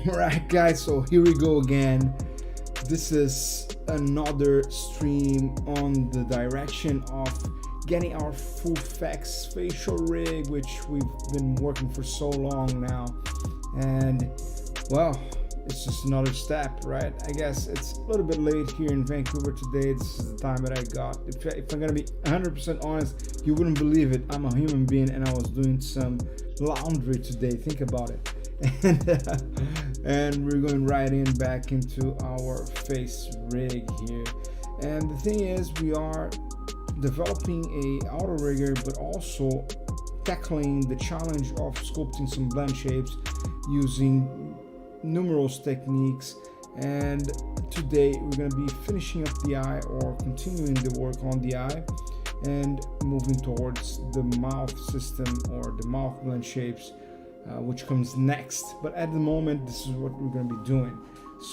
Alright guys, so here we go again. This is another stream on the direction of getting our full fax facial rig, which we've been working for so long now. And well, it's just another step, right? I guess it's a little bit late here in Vancouver today. This is the time that I got. If I'm gonna be 100% honest, you wouldn't believe it. I'm a human being and I was doing some laundry today. Think about it. And we're going right in back into our face rig here. And the thing is, we are developing a auto rigger, but also tackling the challenge of sculpting some blend shapes using numerals techniques. And today we're going to be finishing up the eye, or continuing the work on the eye, and moving towards the mouth system, or the mouth blend shapes, which comes next. But at the moment, this is what we're going to be doing.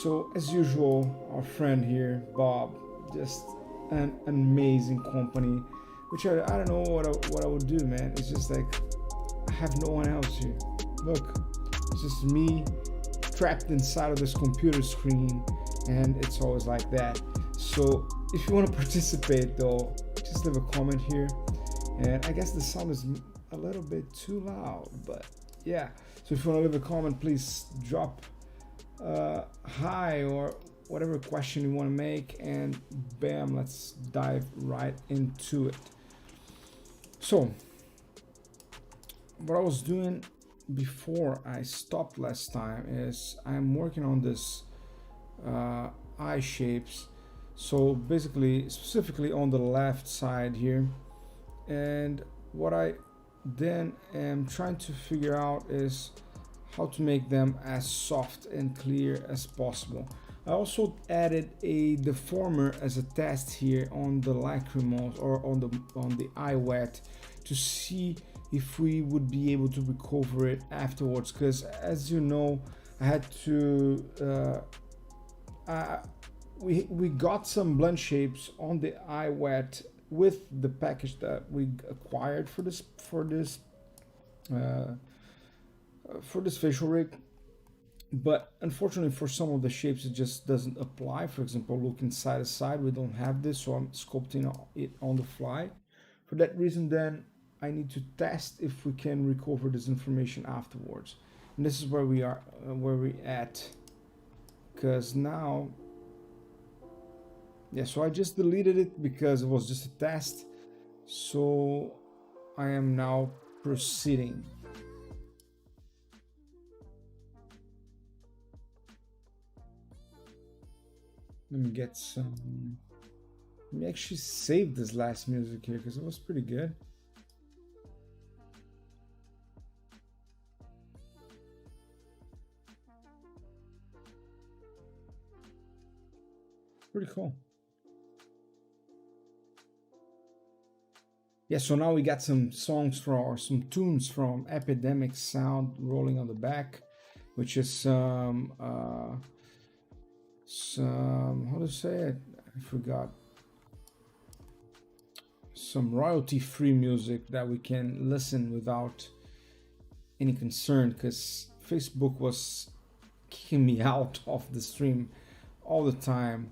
So as usual, our friend here, Bob, just an amazing company, which I don't know what I would do, man. It's just like I have no one else here. Look, it's just me trapped inside of this computer screen, and it's always like that. So if you want to participate though, just leave a comment here. And I guess the sound is a little bit too loud, but yeah. So if you want to leave a comment, please drop hi or whatever question you want to make, and bam, let's dive right into it. So what I was doing before I stopped last time is I'm working on this eye shapes. So basically, specifically on the left side here, and what I then am trying to figure out is how to make them as soft and clear as possible. I also added a deformer as a test here on the lacrimals, or on the eye wet, to see if we would be able to recover it afterwards, because as you know, I had to we got some blend shapes on the eye wet with the package that we acquired for this facial rig. But unfortunately, for some of the shapes, it just doesn't apply. For example, looking side to side, we don't have this, so I'm sculpting it on the fly. For that reason, then I need to test if we can recover this information afterwards. And this is where we are, where we at, because now, yeah, so I just deleted it because it was just a test. So I am now proceeding. Let me get some. Let me actually save this last music here because it was pretty good. Pretty cool. Yeah, so now we got some songs from, or some tunes from Epidemic Sound rolling on the back, which is some how to say it? I forgot. Some royalty-free music that we can listen without any concern, because Facebook was kicking me out of the stream all the time.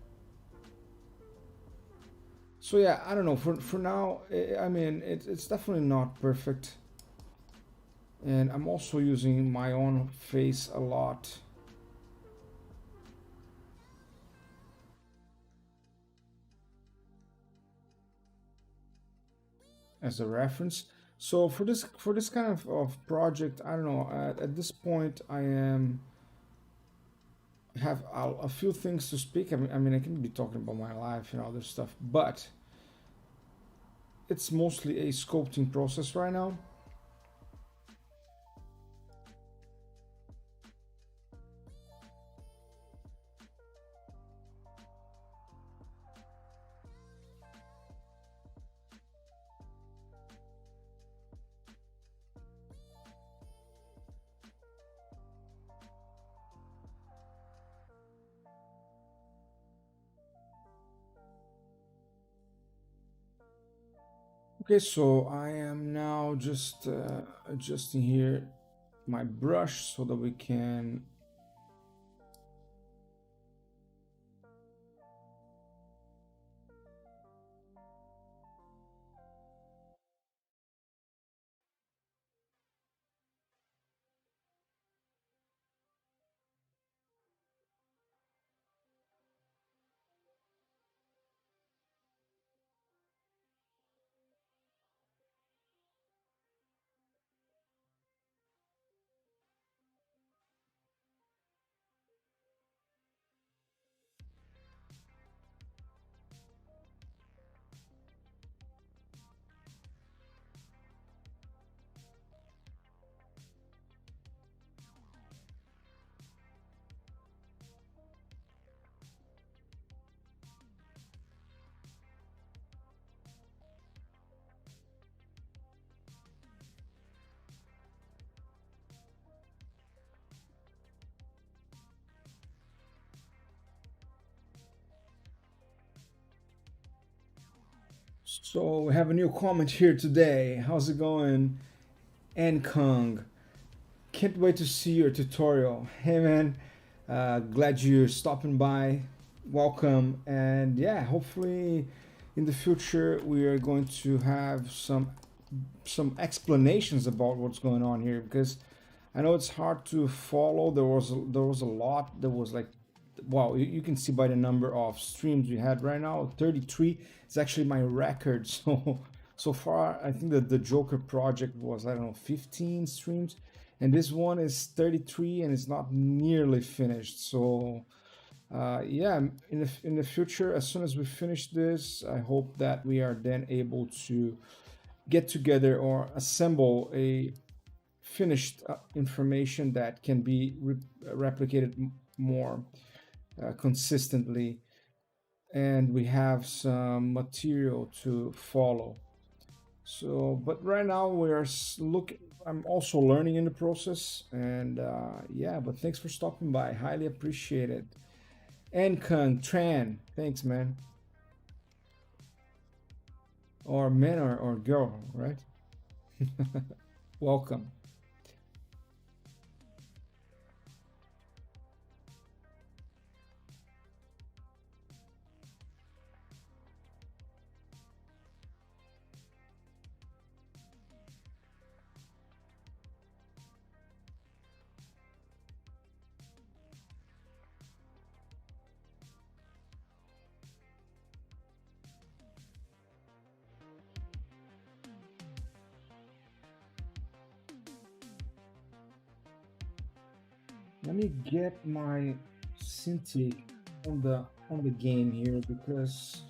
So yeah, I don't know, for now, I mean, it's definitely not perfect. And I'm also using my own face a lot. As a reference. So for this kind of project, I don't know, at this point I have a few things to speak. I mean I can be talking about my life and other stuff, but it's mostly a sculpting process right now. Okay, so I am now just adjusting here my brush so that we can So we have a new comment here today. How's it going, Nkung? Can't wait to see your tutorial. Hey man, glad you're stopping by. Welcome, and yeah, hopefully in the future we are going to have some explanations about what's going on here, because I know it's hard to follow. There was a lot. There was like, wow, you can see by the number of streams we had right now, 33. It's actually my record. So far, I think that the Joker project was, I don't know, 15 streams, and this one is 33, and it's not nearly finished. So yeah, in the future, as soon as we finish this, I hope that we are then able to get together or assemble a finished information that can be replicated more consistently, and we have some material to follow. So, but right now we are looking. I'm also learning in the process, and yeah. But thanks for stopping by. Highly appreciate it. And Kung Tran, thanks, man. Or man or girl, right? Welcome. Let me get my Cintiq on the game here, because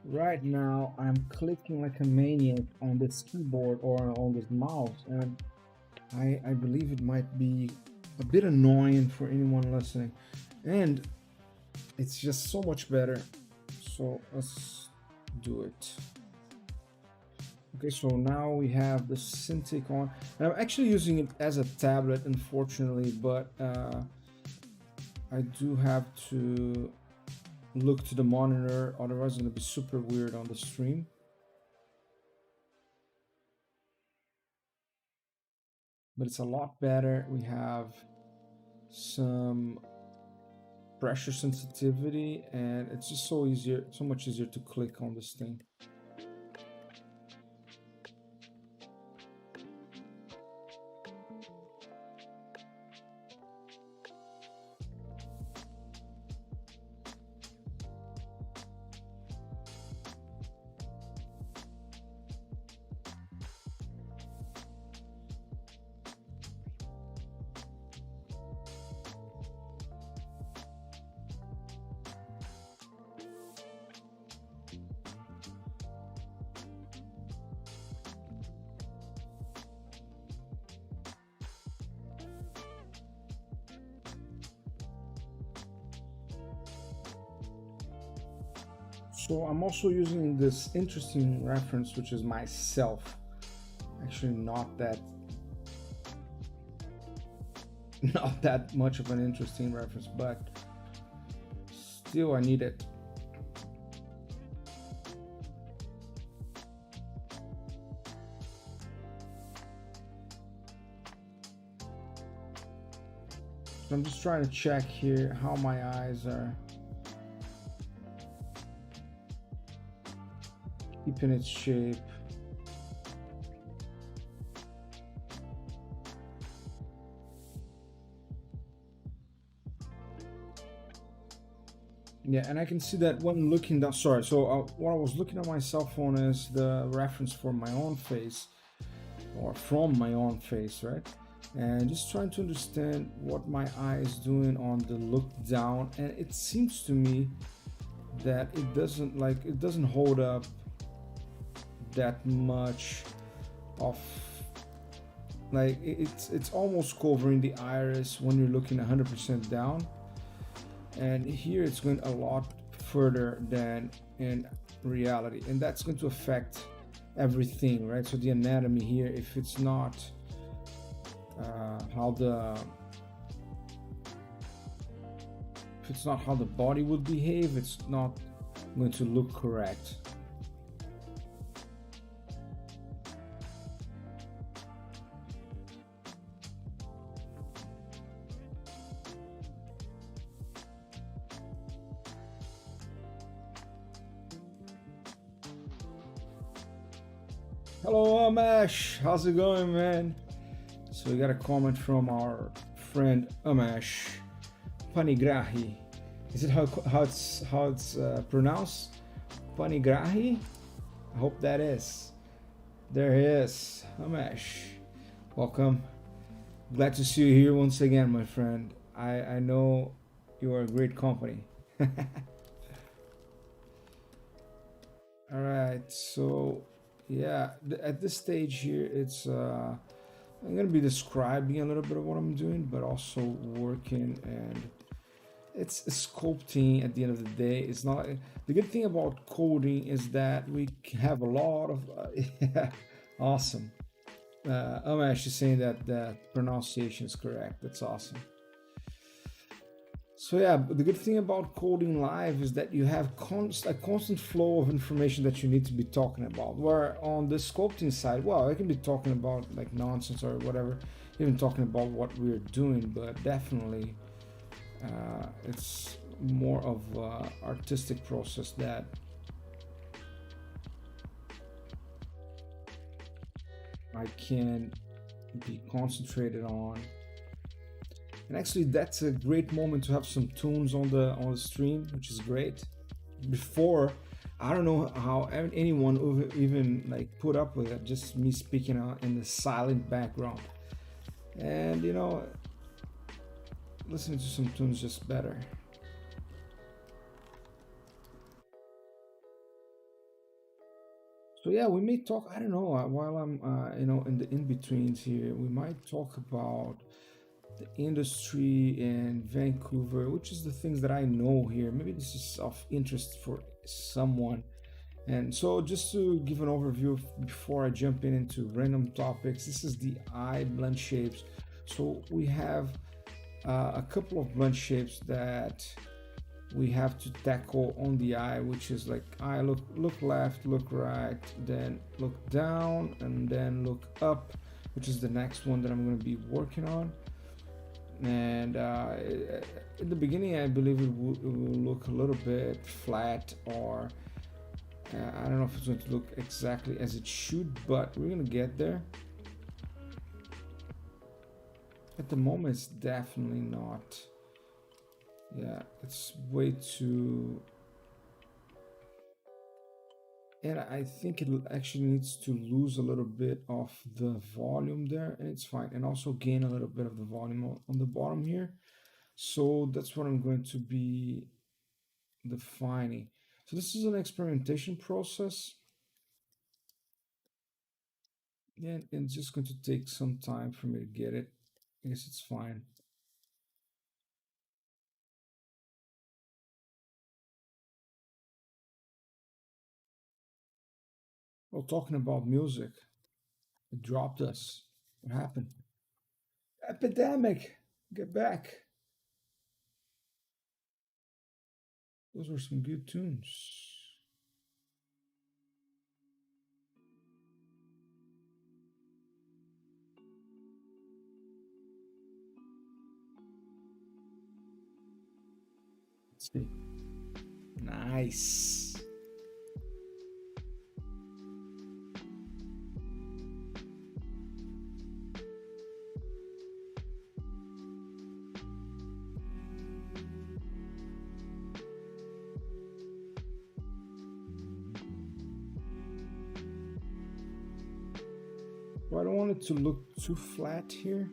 right now I'm clicking like a maniac on this keyboard or on this mouse, and I believe it might be a bit annoying for anyone listening, and it's just so much better. So let's do it. Okay, so now we have the Cintiq on. And I'm actually using it as a tablet, unfortunately, but I do have to look to the monitor, otherwise it's gonna be super weird on the stream. But it's a lot better. We have some pressure sensitivity, and it's just so much easier to click on this thing. So I'm also using this interesting reference, which is myself. Actually, not that much of an interesting reference, but still I need it. So I'm just trying to check here how my eyes are keeping its shape. Yeah, and I can see that when looking down. Sorry, so what I was looking at my cell phone is the reference for my own face, or from my own face, right? And just trying to understand what my eye is doing on the look down, and it seems to me that it doesn't hold up that much of, like, it's almost covering the iris when you're looking 100% down, and here it's going a lot further than in reality, and that's going to affect everything, right? So the anatomy here, if it's not how the body would behave, it's not going to look correct. Hello, Amash. How's it going, man? So we got a comment from our friend Amash Panigrahi. Is it how it's pronounced? Panigrahi? I hope that is. There he is, Amash. Welcome. Glad to see you here once again, my friend. I know you are a great company. All right, so yeah, at this stage here, it's I'm gonna be describing a little bit of what I'm doing, but also working, and it's sculpting. At the end of the day, it's not the good thing about coding is that we have a lot of yeah, awesome. I'm actually saying that that pronunciation is correct. That's awesome. So yeah, but the good thing about coding live is that you have a constant flow of information that you need to be talking about. Where on the sculpting side, well, I can be talking about like nonsense or whatever, even talking about what we're doing, but definitely it's more of artistic process that I can be concentrated on. And actually, that's a great moment to have some tunes on the stream, which is great. Before, I don't know how anyone even like put up with it. Just me speaking out in the silent background, and listening to some tunes just better. So yeah, we may talk. I don't know while I'm in the in betweens here. We might talk about the industry in Vancouver, which is the things that I know here. Maybe this is of interest for someone. And so, just to give an overview before I jump into random topics, this is the eye blend shapes. So, we have a couple of blend shapes that we have to tackle on the eye, which is like eye look left, look right, then look down, and then look up, which is the next one that I'm going to be working on. And in the beginning, I believe it will look a little bit flat, or I don't know if it's going to look exactly as it should, but we're going to get there. At the moment, it's definitely not. Yeah, it's way too. And I think it actually needs to lose a little bit of the volume there, and it's fine. And also gain a little bit of the volume on the bottom here. So that's what I'm going to be defining. So this is an experimentation process. And it's just going to take some time for me to get it. I guess it's fine. Well, talking about music, it dropped us. What happened? Epidemic! Get back. Those were some good tunes. Let's see. Nice. Well, I don't want it to look too flat here.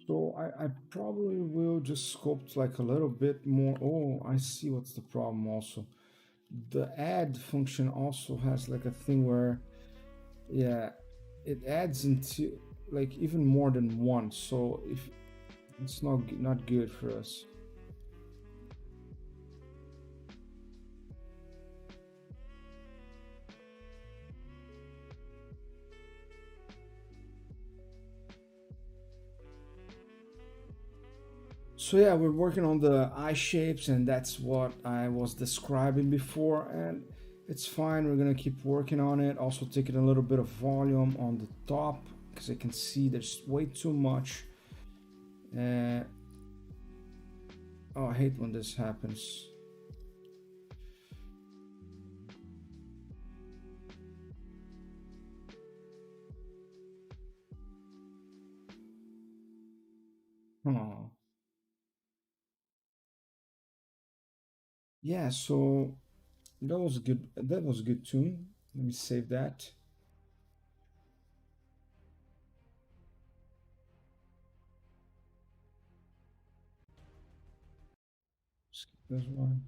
So I probably will just sculpt like a little bit more. Oh, I see what's the problem also. The add function also has like a thing where, yeah, it adds into like even more than one. So if it's not good for us. So yeah, we're working on the eye shapes, and that's what I was describing before, and it's fine. We're gonna keep working on it. Also taking a little bit of volume on the top because I can see there's way too much. Uh, oh, I hate when this happens. Oh, yeah. So that was good. That was a good tune. Let me save that. Skip this one.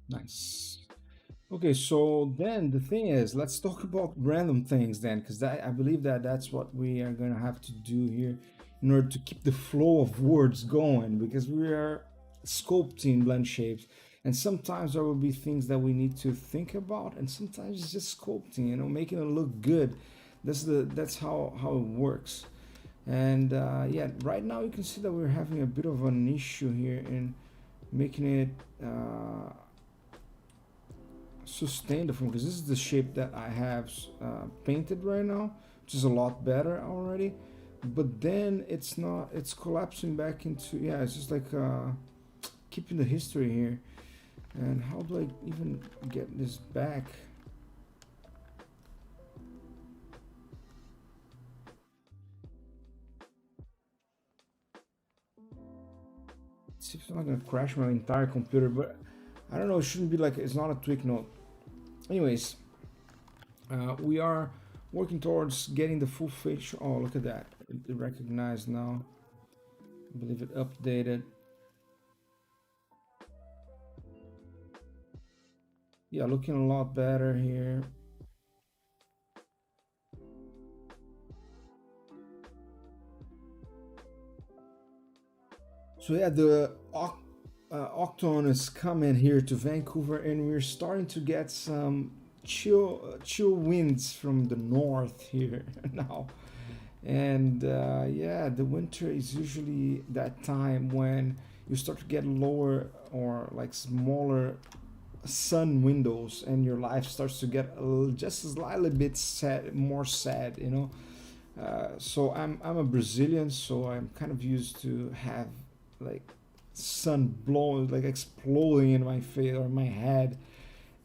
Nice. Okay, so then the thing is, let's talk about random things then, because I believe that that's what we are going to have to do here in order to keep the flow of words going, because we are sculpting blend shapes, and sometimes there will be things that we need to think about, and sometimes it's just sculpting, making it look good. That's how it works. And yeah, right now you can see that we're having a bit of an issue here in making it. Sustain the form because this is the shape that I have painted right now, which is a lot better already. But then it's not, it's collapsing back into, yeah, it's just like keeping the history here. And how do I even get this back? Let's see if it's not gonna crash my entire computer, but I don't know, it shouldn't be like, it's not a tweak note. Anyways, we are working towards getting the full face. Oh, look at that. It recognized now. I believe it updated. Yeah, looking a lot better here. So yeah, the Octon is coming here to Vancouver, and we're starting to get some chill winds from the north here now. And yeah, the winter is usually that time when you start to get lower or like smaller sun windows, and your life starts to get just a slightly bit sad, more sad, so I'm a Brazilian, so I'm kind of used to have like sun blowing, like exploding in my face or my head.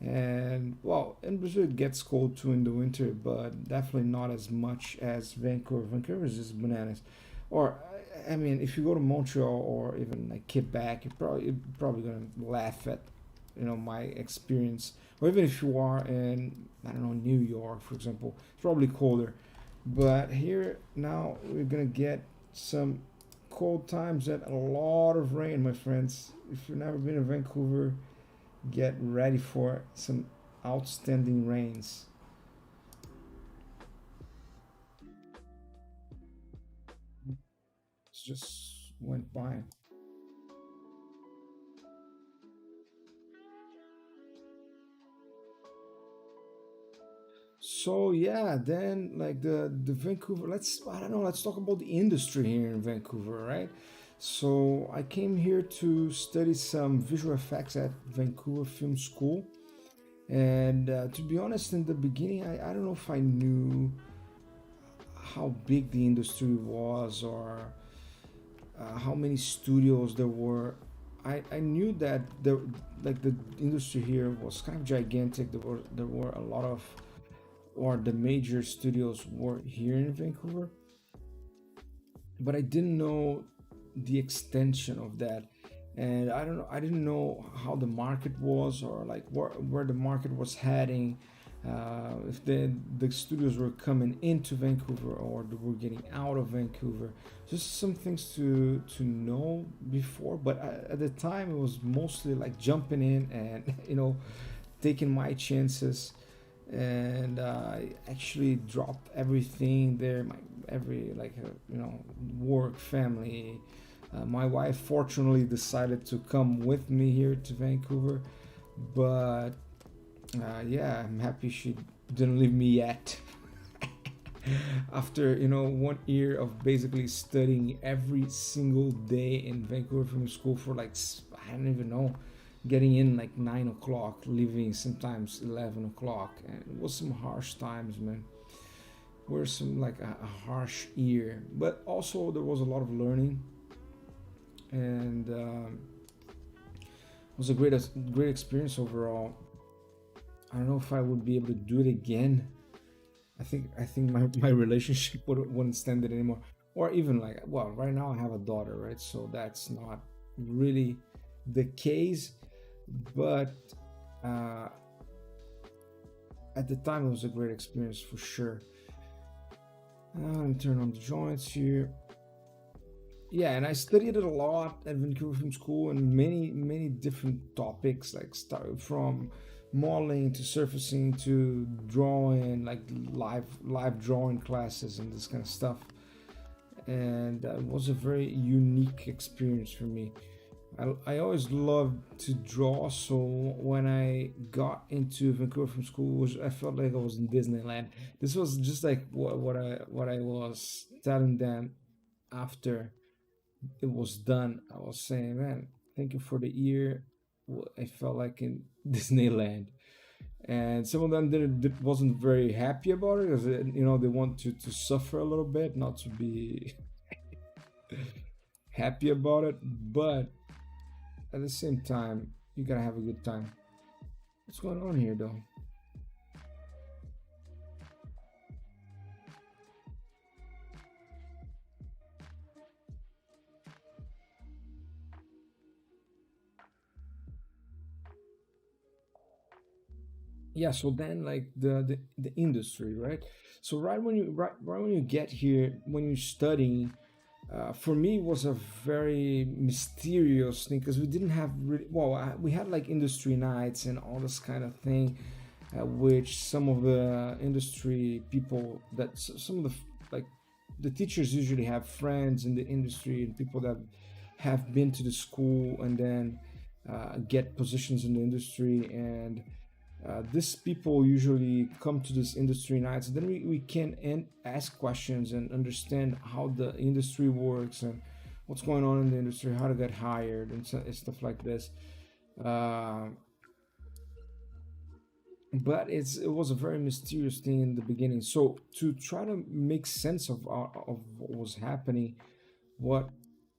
And well, in Brazil it gets cold too in the winter, but definitely not as much as Vancouver. Vancouver is just bananas. Or I mean, if you go to Montreal or even like Quebec, you're probably gonna laugh at my experience. Or even if you are in, I don't know, New York, for example, it's probably colder. But here now we're gonna get some cold times and a lot of rain, my friends. If you've never been to Vancouver, get ready for some outstanding rains. It just went by. So yeah, then like the Vancouver. Let's, I don't know. Let's talk about the industry here in Vancouver, right? So I came here to study some visual effects at Vancouver Film School, and to be honest, in the beginning, I don't know if I knew how big the industry was or how many studios there were. I knew that the industry here was kind of gigantic. There were a lot of, or the major studios were here in Vancouver, but I didn't know the extension of that. And I don't know, I didn't know how the market was, or like where the market was heading, if the studios were coming into Vancouver or they were getting out of Vancouver. Just some things to know before, but at the time it was mostly like jumping in and taking my chances. And I actually dropped everything there, my every like work, family. My wife fortunately decided to come with me here to Vancouver, but Yeah, I'm happy she didn't leave me yet. After 1 year of basically studying every single day in Vancouver Film School for like, I don't even know, getting in like 9 o'clock, leaving sometimes 11 o'clock, and it was some harsh times, man. Were some like a harsh year, but also there was a lot of learning, and it was a great experience overall. I don't know if I would be able to do it again. I think my relationship wouldn't stand it anymore. Or even like, well, right now I have a daughter, right? So that's not really the case. But uh, at the time, it was a great experience for sure. Let me turn on the joints here. Yeah, and I studied it a lot at Vancouver Film School, and many different topics, like start from modeling to surfacing to drawing, like live drawing classes and this kind of stuff. And it was a very unique experience for me. I always loved to draw, so when I got into Vancouver Film School, I felt like I was in Disneyland. This was just like what I was telling them after it was done. I was saying, man, thank you for the year. I felt like in Disneyland, and some of them wasn't very happy about it because they want to suffer a little bit, not to be happy about it. But at the same time, you gotta have a good time. What's going on here, though? Yeah, so then like the industry, right? So right when you get here, when you're studying, for me it was a very mysterious thing because we didn't have really, well, we had like industry nights and all this kind of thing, which some of the industry people, some of the like the teachers usually have friends in the industry and people that have been to the school and then get positions in the industry. And these people usually come to this industry nights, and then we can ask questions and understand how the industry works and what's going on in the industry, how to get hired, and stuff like this. Uh, but it was a very mysterious thing in the beginning. So to try to make sense of what was happening, what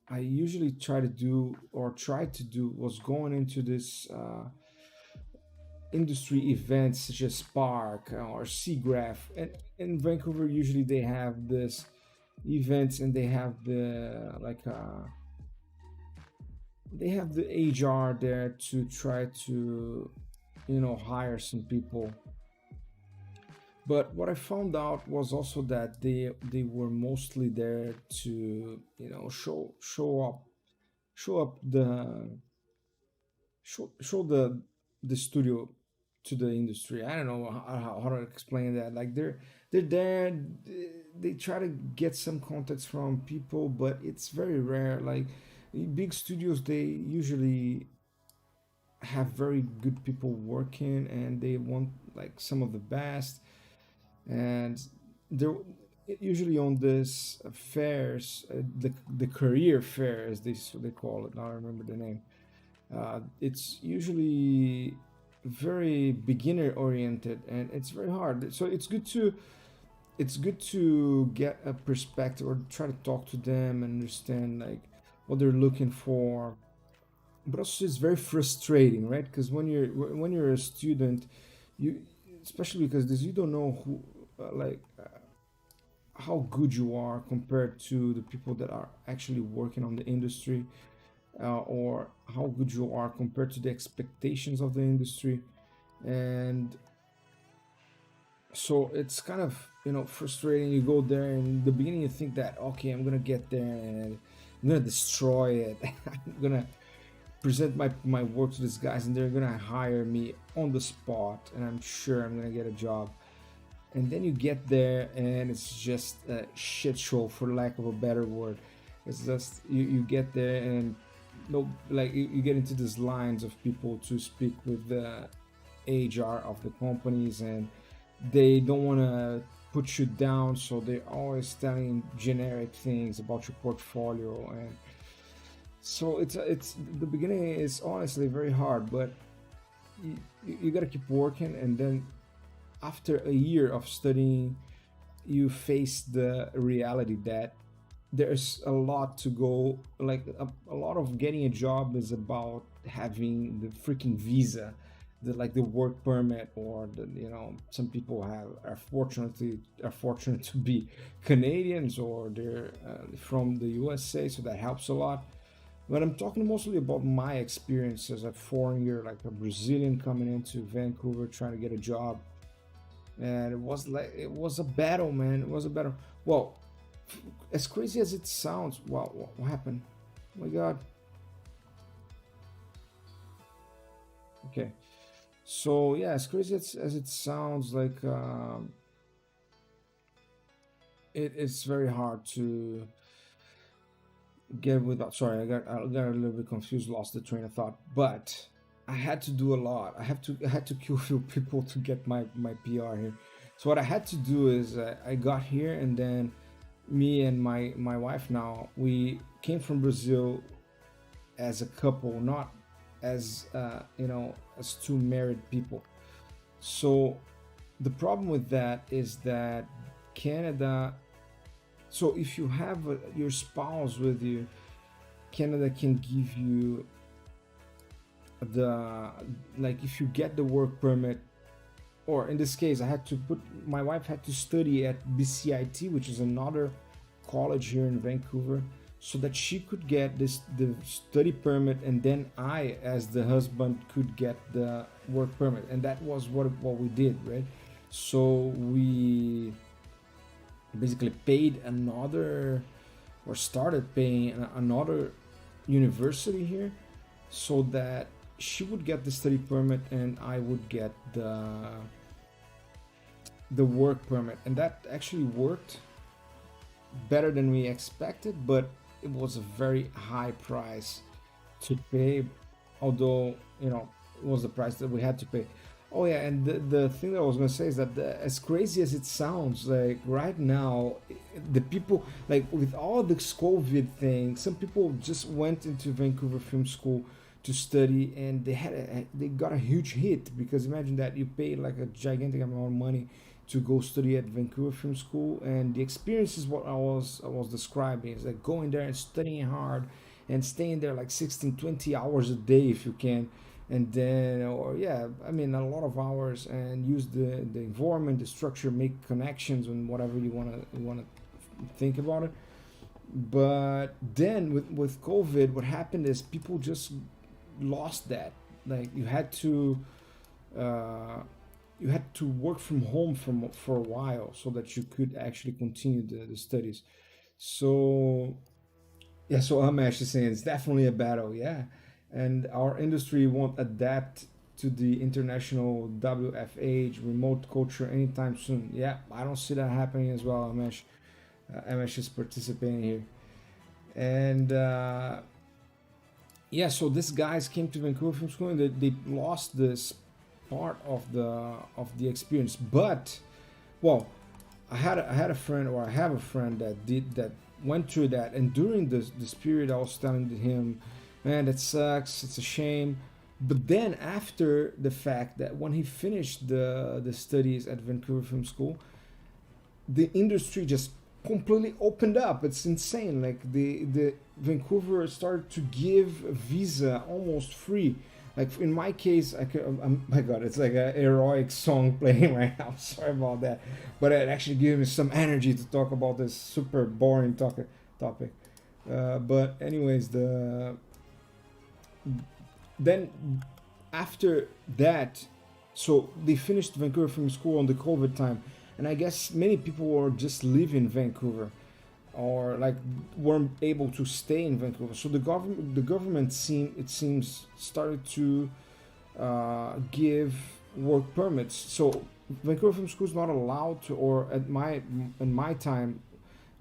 I usually try to do or tried to do was going into this industry events such as Spark or SIGGRAPH. And in Vancouver, usually they have this events, and they have the HR there to try to hire some people. But what I found out was also that they were mostly there to show up show the studio to the industry. I don't know how to explain that. Like they're there. They try to get some contacts from people, but it's very rare. Like big studios, they usually have very good people working, and they want like some of the best. And they're usually on this fairs, the career fair, as they call it. Now I remember the name. It's usually very beginner oriented, and it's very hard. So it's good to get a perspective or try to talk to them and understand like what they're looking for. But also it's very frustrating, right? Because when you're a student, you, especially because this, you don't know who how good you are compared to the people that are actually working on the industry, or how good you are compared to the expectations of the industry. And so it's kind of frustrating. You go there, and in the beginning you think that, okay, I'm gonna get there and I'm gonna destroy it. I'm gonna present my work to these guys, and they're gonna hire me on the spot, and I'm sure I'm gonna get a job. And then you get there, and it's just a shit show, for lack of a better word. It's just you get there, and no, like you get into these lines of people to speak with HR of the companies, and they don't want to put you down, so they're always telling generic things about your portfolio. And so it's the beginning is honestly very hard, but you got to keep working, and then after a year of studying, you face the reality that there's a lot to go. Like a lot of getting a job is about having the freaking visa, the like the work permit, or the, you know, some people are fortunate to be Canadians, or they're from the USA, so that helps a lot. But I'm talking mostly about my experience as a foreign year, like a Brazilian coming into Vancouver trying to get a job. And it was a battle, man. It was a battle. Well, as crazy as it sounds, wow, what happened? Oh my God. Okay. So yeah, as crazy as it sounds, like it's very hard to get without. Sorry, I got a little bit confused, lost the train of thought. But I had to do a lot. I had to kill a few people to get my PR here. So what I had to do is I got here, and then me and my wife, now we came from Brazil as a couple, not as you know, as two married people. So the problem with that is that Canada, so if you have your spouse with you, Canada can give you the, like, if you get the work permit, or in this case I had to put, my wife had to study at BCIT, which is another college here in Vancouver, so that she could get the study permit, and then I, as the husband, could get the work permit. And that was what we did, right? So we basically paid another, or started paying another university here, so that she would get the study permit and I would get the work permit. And that actually worked better than we expected, but it was a very high price to pay, although, you know, it was the price that we had to pay. Oh yeah, and the thing that I was gonna say is that as crazy as it sounds, like right now, the people, like with all this COVID thing, some people just went into Vancouver Film School to study, and they got a huge hit, because imagine that you pay like a gigantic amount of money to go study at Vancouver Film School, and the experience is what I was describing. Is like going there and studying hard, and staying there like 16, 20 hours a day if you can, and then, or yeah, I mean a lot of hours, and use the environment, the structure, make connections, and whatever you wanna think about it. But then with COVID, what happened is people just lost that. Like uh, you had to work from home for a while, so that you could actually continue the studies. So yeah, so I'm actually saying it's definitely a battle, yeah. And our industry won't adapt to the international WFH remote culture anytime soon. Yeah, I don't see that happening as well. Amesh is participating here. And yeah, so these guys came to Vancouver Film School, and they lost this part of the experience. But well, I had a friend, or I have a friend that went through that, and during this period, I was telling him, man, that sucks, it's a shame. But then after the fact, that when he finished the studies at Vancouver Film School, the industry just completely opened up. It's insane. Like the Vancouver started to give a visa almost free. Like in my case, I could, my God, it's like a heroic song playing right now. Sorry about that, but it actually gave me some energy to talk about this super boring topic. But anyways, then after that, so they finished Vancouver Film School on the COVID time, and I guess many people were just leaving Vancouver, or like weren't able to stay in Vancouver. So the government seems started to give work permits. So Vancouver Film School is not allowed to, or in my time,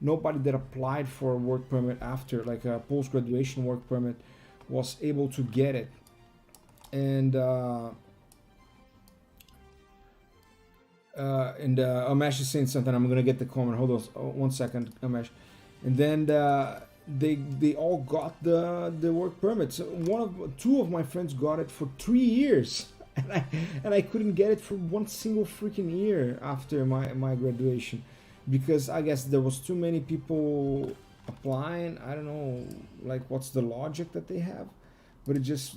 nobody that applied for a work permit after, like a post graduation work permit, was able to get it. And And Amesh is saying something. I'm gonna get the comment. Hold on, 1 second, Amesh. And then they all got the work permits. Two of my friends got it for 3 years, and I couldn't get it for one single freaking year after my graduation, because I guess there was too many people applying. I don't know, like, what's the logic that they have, but it just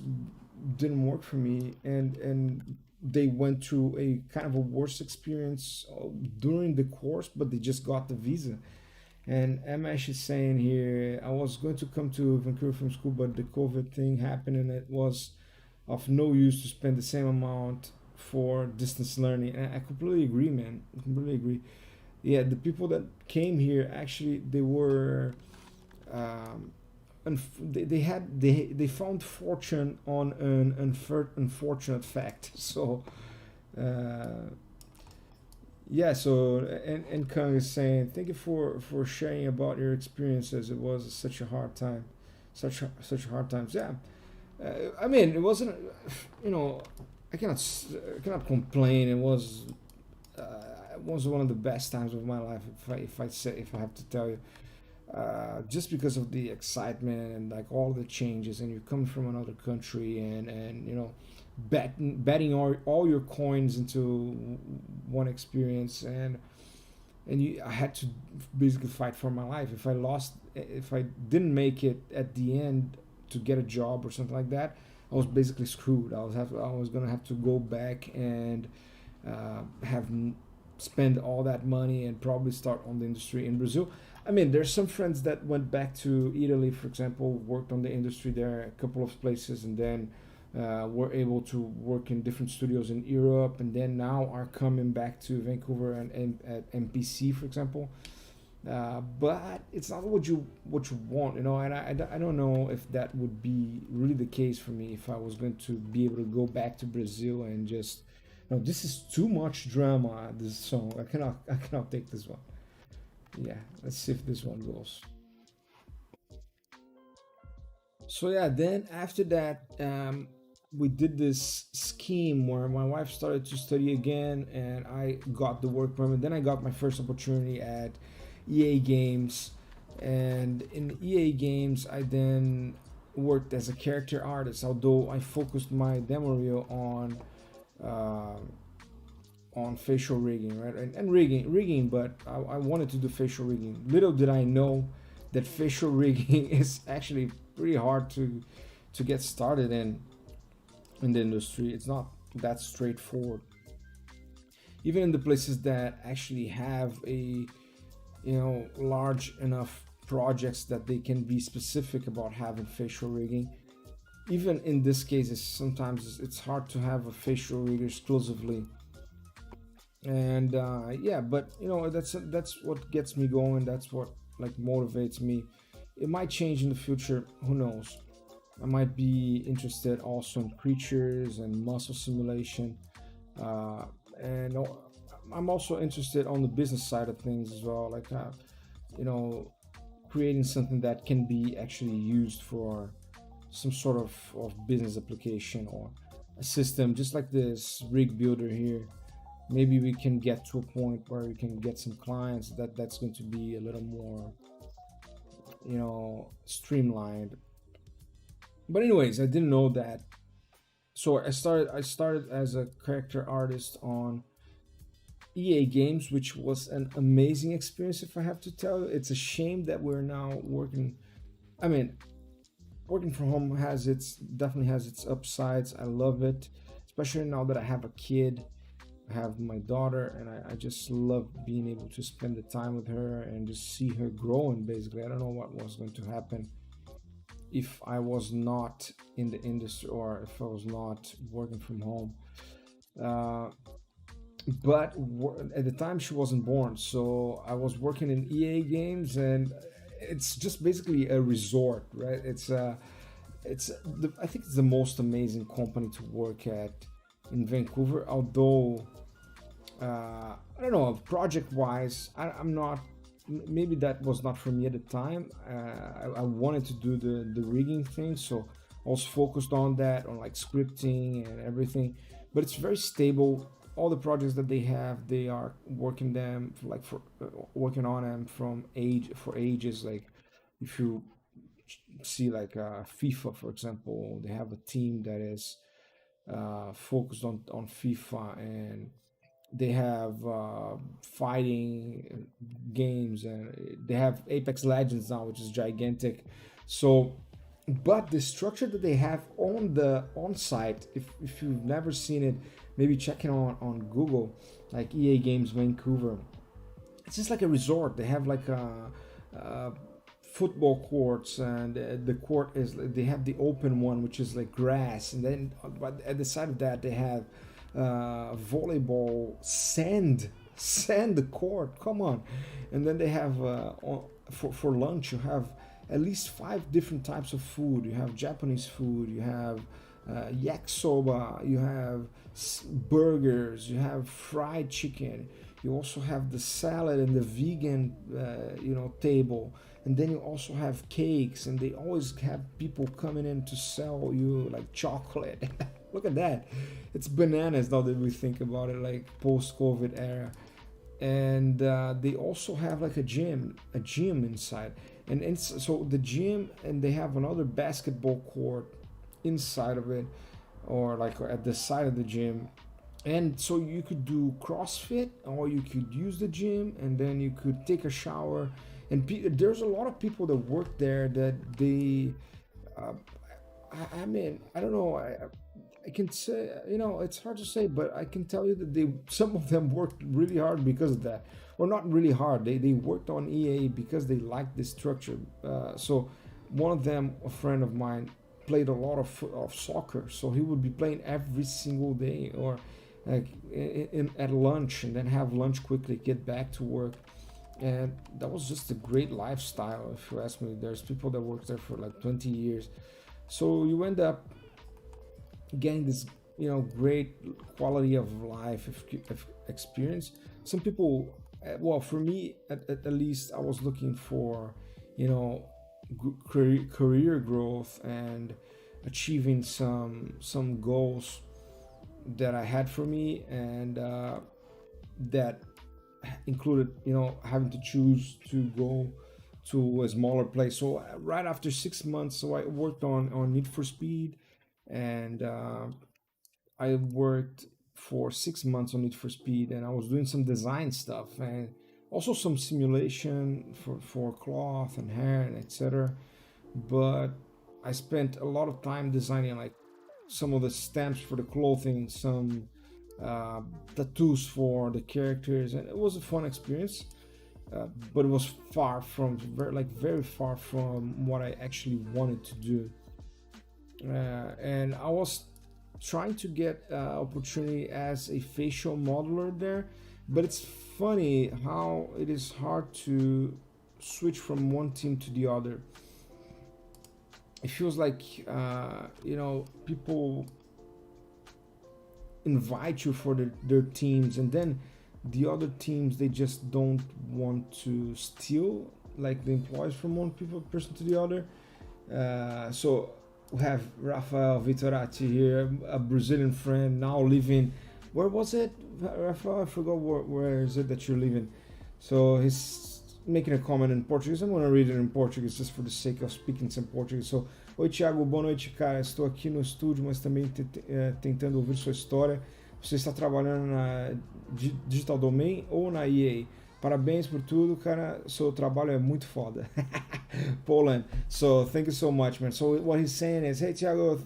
didn't work for me. And they went through a kind of a worse experience during the course, but they just got the visa. And Ms is saying here, I was going to come to Vancouver from school, but the COVID thing happened, and it was of no use to spend the same amount for distance learning. And I completely agree, man. I completely agree. Yeah, the people that came here, actually, they were um, they found fortune on an unfortunate fact. So uh, yeah, so and Kang is saying, thank you for sharing about your experiences. It was such a hard time, such hard times. Yeah, I mean, it wasn't, you know, I cannot complain. Uh, it was one of the best times of my life, if I have to tell you, just because of the excitement and like all the changes, and you're coming from another country, and you know, betting all your coins into one experience, and I had to basically fight for my life. If I didn't make it at the end to get a job or something like that, I was basically screwed. I was gonna have to go back and have spend all that money and probably start on the industry in Brazil. I mean, there's some friends that went back to Italy, for example, worked on the industry there a couple of places, and then were able to work in different studios in Europe, and then now are coming back to Vancouver and at MPC, for example. But it's not what you want, you know. And I don't know if that would be really the case for me if I was going to be able to go back to Brazil and just, no, this is too much drama. This song, I cannot take this one. Yeah, let's see if this one goes. So yeah, then after that, we did this scheme where my wife started to study again, and I got the work permit. Then I got my first opportunity at EA Games, and in EA Games, I then worked as a character artist. Although I focused my demo reel uh, on facial rigging, right, and rigging, but I wanted to do facial rigging. Little did I know that facial rigging is actually pretty hard to get started in the industry. It's not that straightforward. Even in the places that actually have a, you know, large enough projects that they can be specific about having facial rigging. Even in this case, sometimes it's hard to have a facial rigger exclusively. And yeah, but you know, that's what gets me going. That's what like motivates me. It might change in the future. Who knows? I might be interested also in creatures and muscle simulation, uh, and I'm also interested on the business side of things as well. Like, you know, creating something that can be actually used for some sort of business application or a system, just like this rig builder here. Maybe we can get to a point where we can get some clients that's going to be a little more, you know, streamlined. But anyways, I didn't know that. So I started as a character artist on EA Games, which was an amazing experience, if I have to tell you. It's a shame that we're now working. I mean, working from home definitely has its upsides. I love it, especially now that I have a kid. I have my daughter, and I just love being able to spend the time with her and just see her growing. Basically, I don't know what was going to happen if I was not in the industry or if I was not working from home. Uh, but at the time she wasn't born, so I was working in EA Games, and it's just basically a resort, right? I think it's the most amazing company to work at in Vancouver. Although I don't know, project wise, I'm not. Maybe that was not for me at the time. I wanted to do the rigging thing, so I was focused on that, on like scripting and everything. But it's very stable. all the projects that they have, they are working them for working on them from ages. Like if you see like FIFA, for example, they have a team that is focused on FIFA, and they have fighting games, and they have Apex Legends now, which is gigantic. So, but the structure that they have on the on site, if you've never seen it, maybe check it on Google, like EA Games Vancouver. It's just like a resort. They have like a football courts, and the court is, they have the open one, which is like grass, and then but at the side of that they have volleyball sand the court, come on. And then they have for lunch you have at least 5 different types of food. You have Japanese food, you have yakisoba, you have burgers, you have fried chicken, you also have the salad and the vegan table, and then you also have cakes, and they always have people coming in to sell you like chocolate. Look at that, it's bananas now that we think about it, like post-COVID era. And they also have like a gym inside, and so the gym, and they have another basketball court inside of it, or like at the side of the gym. And so you could do CrossFit, or you could use the gym, and then you could take a shower. And there's a lot of people that work there that they I mean, I don't know, I can say, it's hard to say, but I can tell you that some of them worked really hard because of that. Or not really hard, they worked on EA because they liked the structure. So one of them, a friend of mine, played a lot of soccer, so he would be playing every single day, or like at lunch, and then have lunch quickly, get back to work. And that was just a great lifestyle, if you ask me. There's people that work there for like 20 years. So you end up getting this great quality of life experience. Some people, well, for me at least, I was looking for career growth and achieving some goals that I had for me, and that included having to choose to go to a smaller place. So right after 6 months, so I worked on Need for Speed, and I worked for 6 months on Need for Speed, and I was doing some design stuff, and also some simulation for cloth and hair and etc. But I spent a lot of time designing like some of the stamps for the clothing, some tattoos for the characters, and it was a fun experience. But it was very far from what I actually wanted to do. And I was trying to get opportunity as a facial modeler there, but it's funny how it is hard to switch from one team to the other. It feels like people invite you for their teams, and then the other teams, they just don't want to steal like the employees from one person to the other. So we have Rafael Vitorati here, a Brazilian friend now living, where was it, Rafael? I forgot where is it that you're living. So he's making a comment in Portuguese. I'm going to read it in Portuguese just for the sake of speaking some Portuguese. So, oi Thiago, boa noite, cara. Estou aqui no estúdio, mas também tentando ouvir sua história. Você está trabalhando na Digital Domain ou na EA? Parabéns por tudo, cara. Seu trabalho é muito foda. Poland. So, thank you so much, man. So, what he's saying is, hey, Thiago,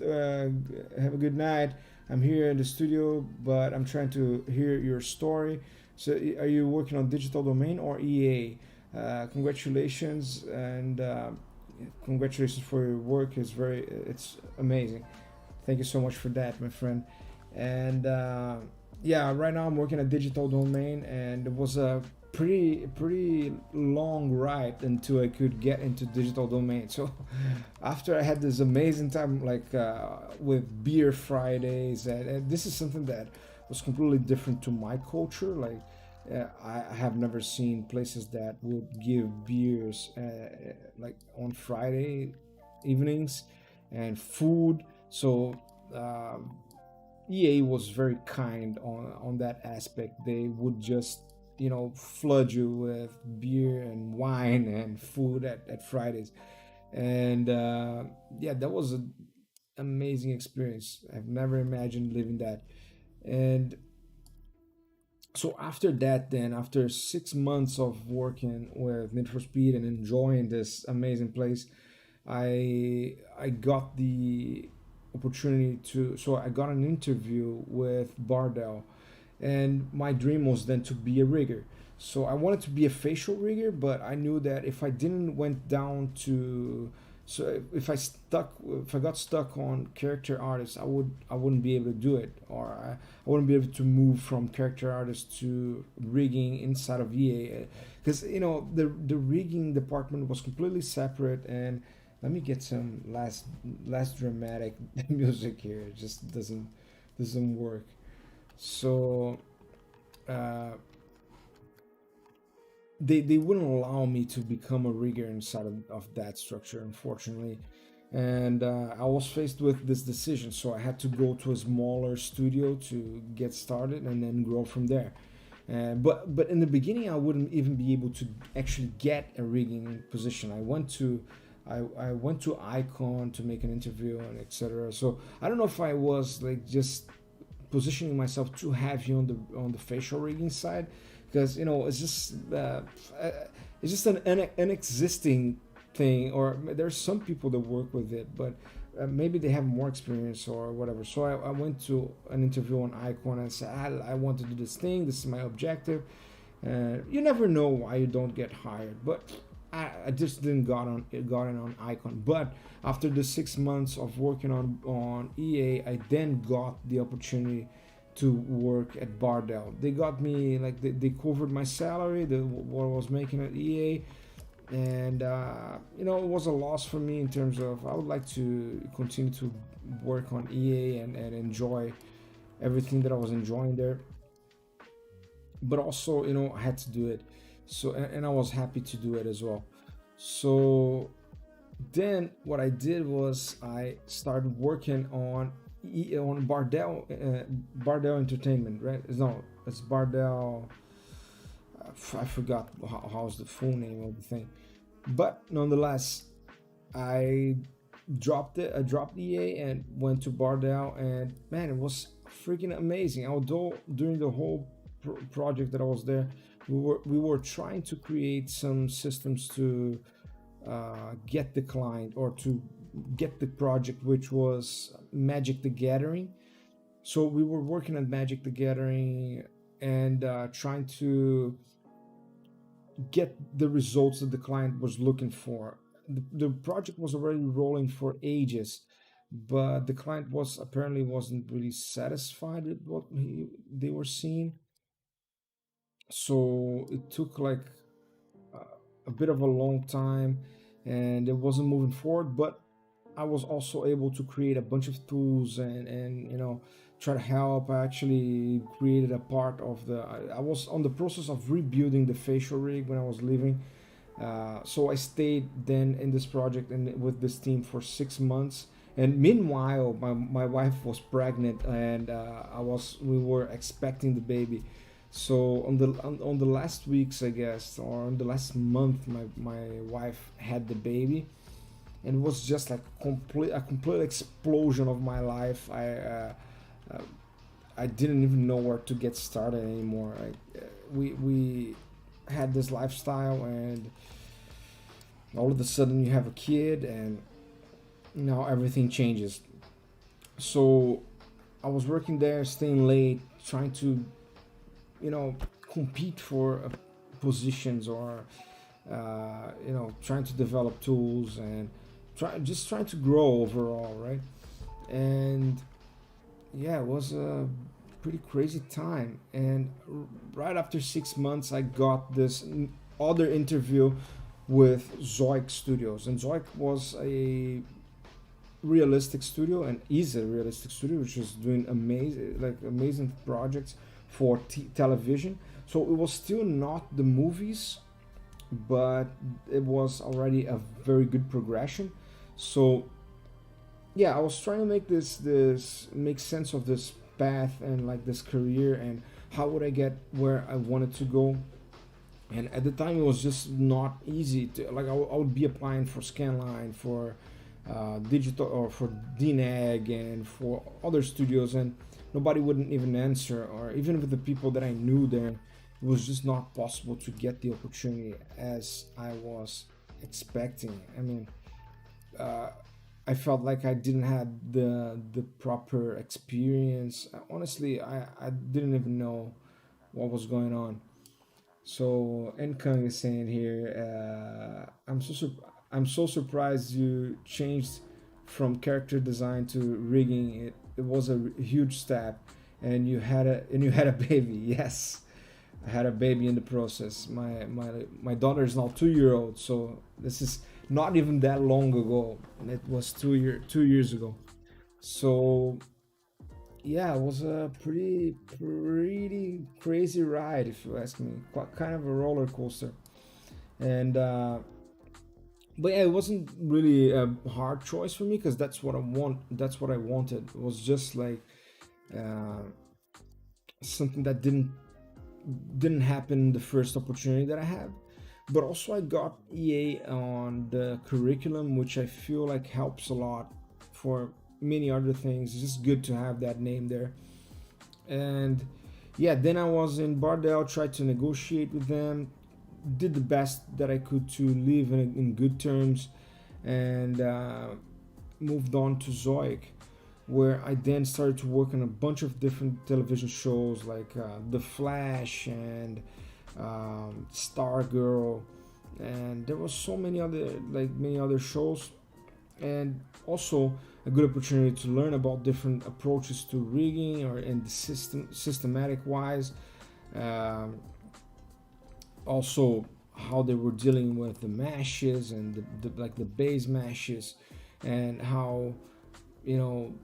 have a good night. I'm here in the studio, but I'm trying to hear your story. So, are you working on Digital Domain or EA? Congratulations, and congratulations for your work. It's amazing. Thank you so much for that, my friend. And yeah, right now I'm working at Digital Domain, and it was a pretty long ride until I could get into Digital Domain. So after I had this amazing time, like with beer Fridays, and this is something that was completely different to my culture. Like I have never seen places that would give beers like on Friday evenings, and food. So EA was very kind on that aspect. They would just, flood you with beer and wine and food at Fridays. And yeah, that was an amazing experience. I've never imagined living that. And so after that, then after 6 months of working with Need for Speed and enjoying this amazing place, I got the opportunity to, so I got an interview with Bardell, and my dream was then to be a rigger. So I wanted to be a facial rigger, but I knew that if I didn't went down to, so if I got stuck on character artist, I wouldn't be able to do it, or I wouldn't be able to move from character artist to rigging inside of EA, because the rigging department was completely separate. And let me get some less dramatic music here. It just doesn't work. So uh, they wouldn't allow me to become a rigger inside of that structure, unfortunately. And I was faced with this decision, so I had to go to a smaller studio to get started and then grow from there. But in the beginning, I wouldn't even be able to actually get a rigging position. I went to Icon to make an interview and etc. So I don't know if I was like just positioning myself too heavy on the facial rigging side, because it's just an existing thing, or there's some people that work with it, but maybe they have more experience or whatever. So I went to an interview on Icon and said, I want to do this thing, this is my objective. You never know why you don't get hired, but I just didn't got in on Icon. But after the 6 months of working on EA, I then got the opportunity to work at Bardell. They got me, like, they covered my salary, what I was making at EA. And it was a loss for me in terms of, I would like to continue to work on EA and enjoy everything that I was enjoying there, but also I had to do it. So and I was happy to do it as well. So then what I did was I started working on Bardell Entertainment, right? No, it's Bardell. I forgot how's the full name of the thing, but nonetheless, I dropped it. I dropped EA and went to Bardell, and man, it was freaking amazing. Although during the whole project that I was there, we were trying to create some systems to get the client, or to get the project, which was Magic the Gathering. So we were working on Magic the Gathering and trying to get the results that the client was looking for. The project was already rolling for ages, but the client wasn't really satisfied with what they were seeing. So it took like a bit of a long time, and it wasn't moving forward. But I was also able to create a bunch of tools and try to help. I actually created a part of I was on the process of rebuilding the facial rig when I was leaving. So I stayed then in this project and with this team for 6 months. And meanwhile, my wife was pregnant, and we were expecting the baby. So on the last weeks, I guess, or on the last month, my wife had the baby, and it was just like a complete explosion of my life. I didn't even know where to get started anymore. We had this lifestyle, and all of a sudden you have a kid, and now everything changes. So I was working there, staying late, trying to compete for positions, or trying to develop tools, and trying to grow overall, right? And yeah, it was a pretty crazy time. And right after 6 months, I got this other interview with Zoic Studios, and Zoic was a realistic studio, and is a realistic studio, which is doing amazing projects for television. So it was still not the movies, but it was already a very good progression. So yeah, I was trying to make sense of this path and like this career, and how would I get where I wanted to go. And at the time it was just not easy to like I would be applying for Scanline, for digital, or for DNAG, and for other studios, and nobody wouldn't even answer, or even with the people that I knew there, it was just not possible to get the opportunity as I was expecting. I mean, I felt like I didn't have the proper experience. Honestly, I didn't even know what was going on. So Nkang is saying here, I'm so surprised you changed from character design to rigging. It was a huge step, and you had a baby. Yes, I had a baby in the process. My daughter is now 2 year old, so this is not even that long ago. It was 2 years ago. So yeah, it was a pretty crazy ride, if you ask me. Quite kind of a roller coaster, and but yeah, it wasn't really a hard choice for me because that's what I want. That's what I wanted. It was just like uh, something that didn't happen the first opportunity that I had. But also I got EA on the curriculum, which I feel like helps a lot for many other things. It's just good to have that name there. And yeah, then I was in Bardell, tried to negotiate with them, did the best that I could to live in good terms, and moved on to Zoic, where I then started to work on a bunch of different television shows like The Flash and Stargirl, and there was so many other shows, and also a good opportunity to learn about different approaches to rigging or in the systematic wise. Um, Also how they were dealing with the meshes and the base meshes, and how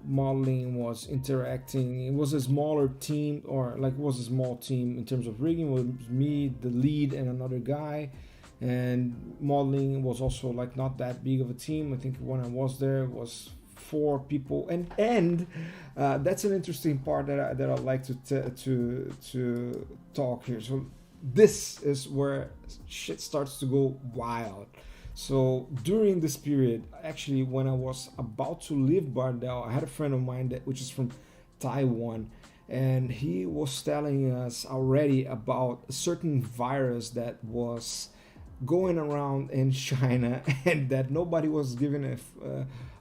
modeling was interacting. It was a smaller team, or like it was a small team in terms of rigging. It was me, the lead, and another guy, and modeling was also like not that big of a team. I think when I was there it was 4 people, and that's an interesting part that I'd like to talk here. So this is where shit starts to go wild. So during this period, actually, when I was about to leave Bardell, I had a friend of mine which is from Taiwan, and he was telling us already about a certain virus that was going around in China, and that nobody was giving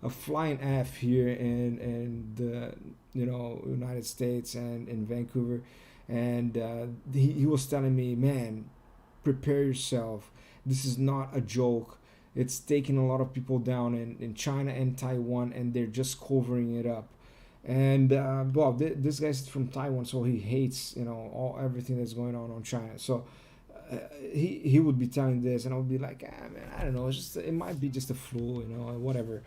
a flying F here in the United States and in Vancouver. And he was telling me, man, prepare yourself. This is not a joke. It's taking a lot of people down in China and Taiwan, and they're just covering it up. And well, this guy's from Taiwan, so he hates everything that's going on China. So he would be telling this, and I would be like, man, I don't know. It might be just a flu, whatever.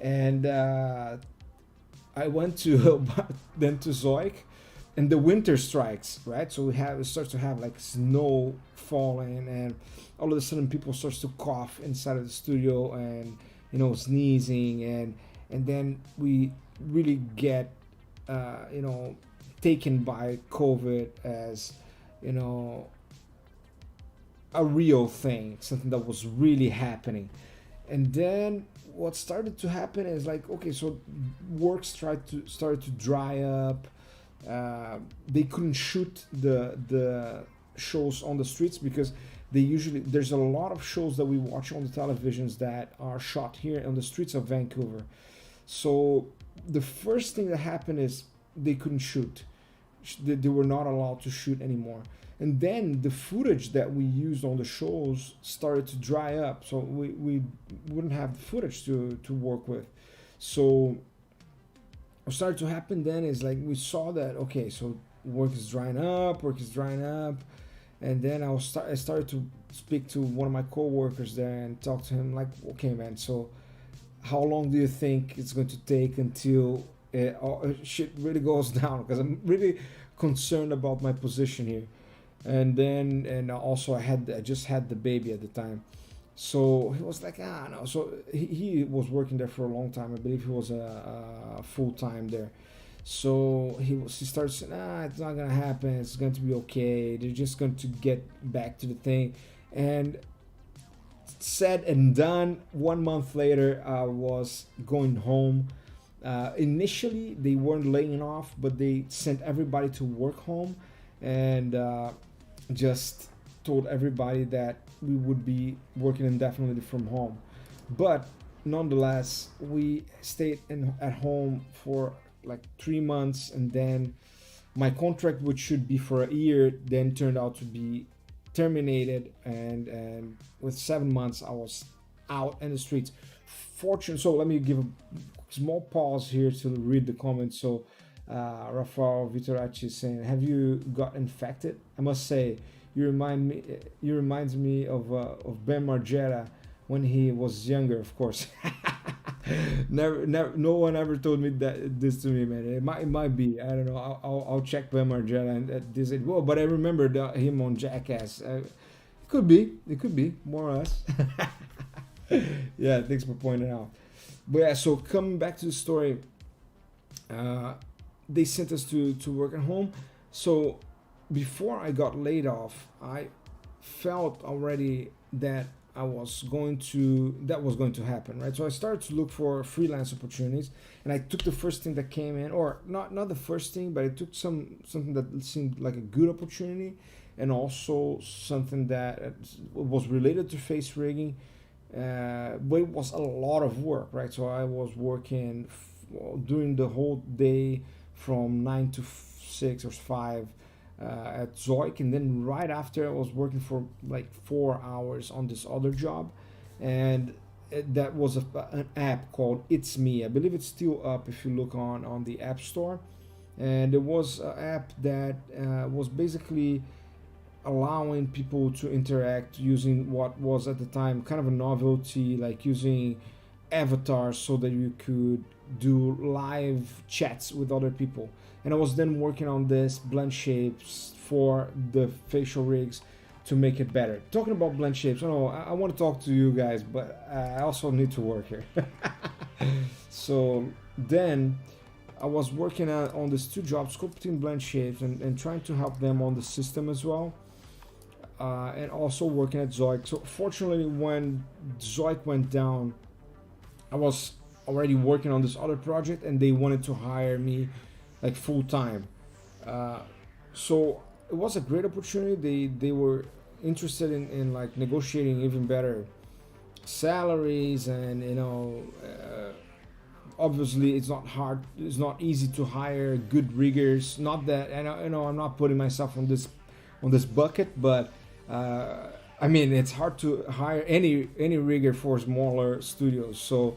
And I went to then to Zoic, and the winter strikes, right? So it starts to have like snow falling, and all of a sudden people starts to cough inside of the studio, and sneezing, and then we really get taken by COVID as a real thing, something that was really happening. And then what started to happen is like, okay, so work started to dry up. They couldn't shoot the shows on the streets because there's a lot of shows that we watch on the televisions that are shot here on the streets of Vancouver. So the first thing that happened is they couldn't shoot. They were not allowed to shoot anymore. And then the footage that we used on the shows started to dry up, so we wouldn't have the footage to work with. So what started to happen then is like we saw that, okay, so work is drying up, and then I started to speak to one of my co-workers there and talk to him like, okay, man, so how long do you think it's going to take until shit really goes down? Because I'm really concerned about my position here. And also I just had the baby at the time. So he was like, no. So he was working there for a long time. I believe he was a full time there. So he started saying, it's not gonna happen. It's going to be okay. They're just going to get back to the thing. And said and done. 1 month later, I was going home. Initially, they weren't laying off, but they sent everybody to work home, and just told everybody that we would be working indefinitely from home. But nonetheless, we stayed at home for like 3 months, and then my contract, which should be for a year, then turned out to be terminated, and with 7 months I was out in the streets. So let me give a small pause here to read the comments. So Rafael Vitoracci is saying, have you got infected? I must say, you reminds me of Ben Margera when he was younger, of course. never, no one ever told me this to me, man. It might be. I don't know. I'll check Ben Margera and this. Well, but I remember him on Jackass. It could be more or less. Yeah, thanks for pointing out. But yeah, so coming back to the story, they sent us to work at home. So before I got laid off, I felt already that was going to happen, right? So I started to look for freelance opportunities, and I took the first thing that came in, or not the first thing, but I took something that seemed like a good opportunity, and also something that was related to face rigging, but it was a lot of work, right? So I was working during the whole day from 9 to 6 or 5 at Zoik, and then right after I was working for like 4 hours on this other job, and that was an app called It's Me. I believe it's still up if you look on the App Store, and it was an app that was basically allowing people to interact using what was at the time kind of a novelty, like using avatars so that you could do live chats with other people. And I was then working on this BlendShapes for the facial rigs to make it better. Talking about BlendShapes, I want to talk to you guys, but I also need to work here. So then I was working on these 2 jobs, sculpting BlendShapes and trying to help them on the system as well. And also working at Zoik. So fortunately, when Zoik went down, I was already working on this other project, and they wanted to hire me like full time. So it was a great opportunity. They were interested in like negotiating even better salaries, and obviously it's not easy to hire good riggers. Not that, and I'm not putting myself on this bucket, but I mean, it's hard to hire any rigger for smaller studios. So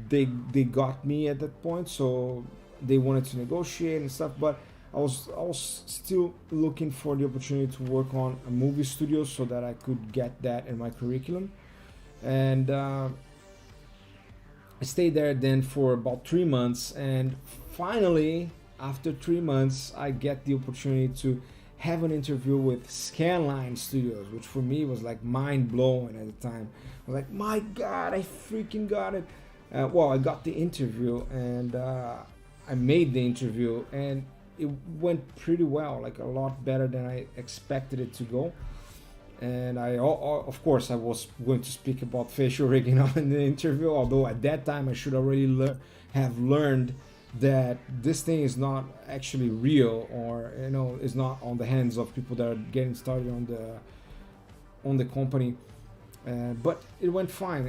they got me at that point, so they wanted to negotiate and stuff, but I was still looking for the opportunity to work on a movie studio so that I could get that in my curriculum. And I stayed there then for about 3 months, and finally after 3 months I get the opportunity to have an interview with Scanline Studios, which for me was like mind-blowing at the time. I was like, my god, I freaking got it. Well, I got the interview, and I made the interview, and it went pretty well, like a lot better than I expected it to go. And of course, I was going to speak about facial rigging in the interview, although at that time I should already have learned that this thing is not actually real, or is not on the hands of people that are getting started on the company. But it went fine.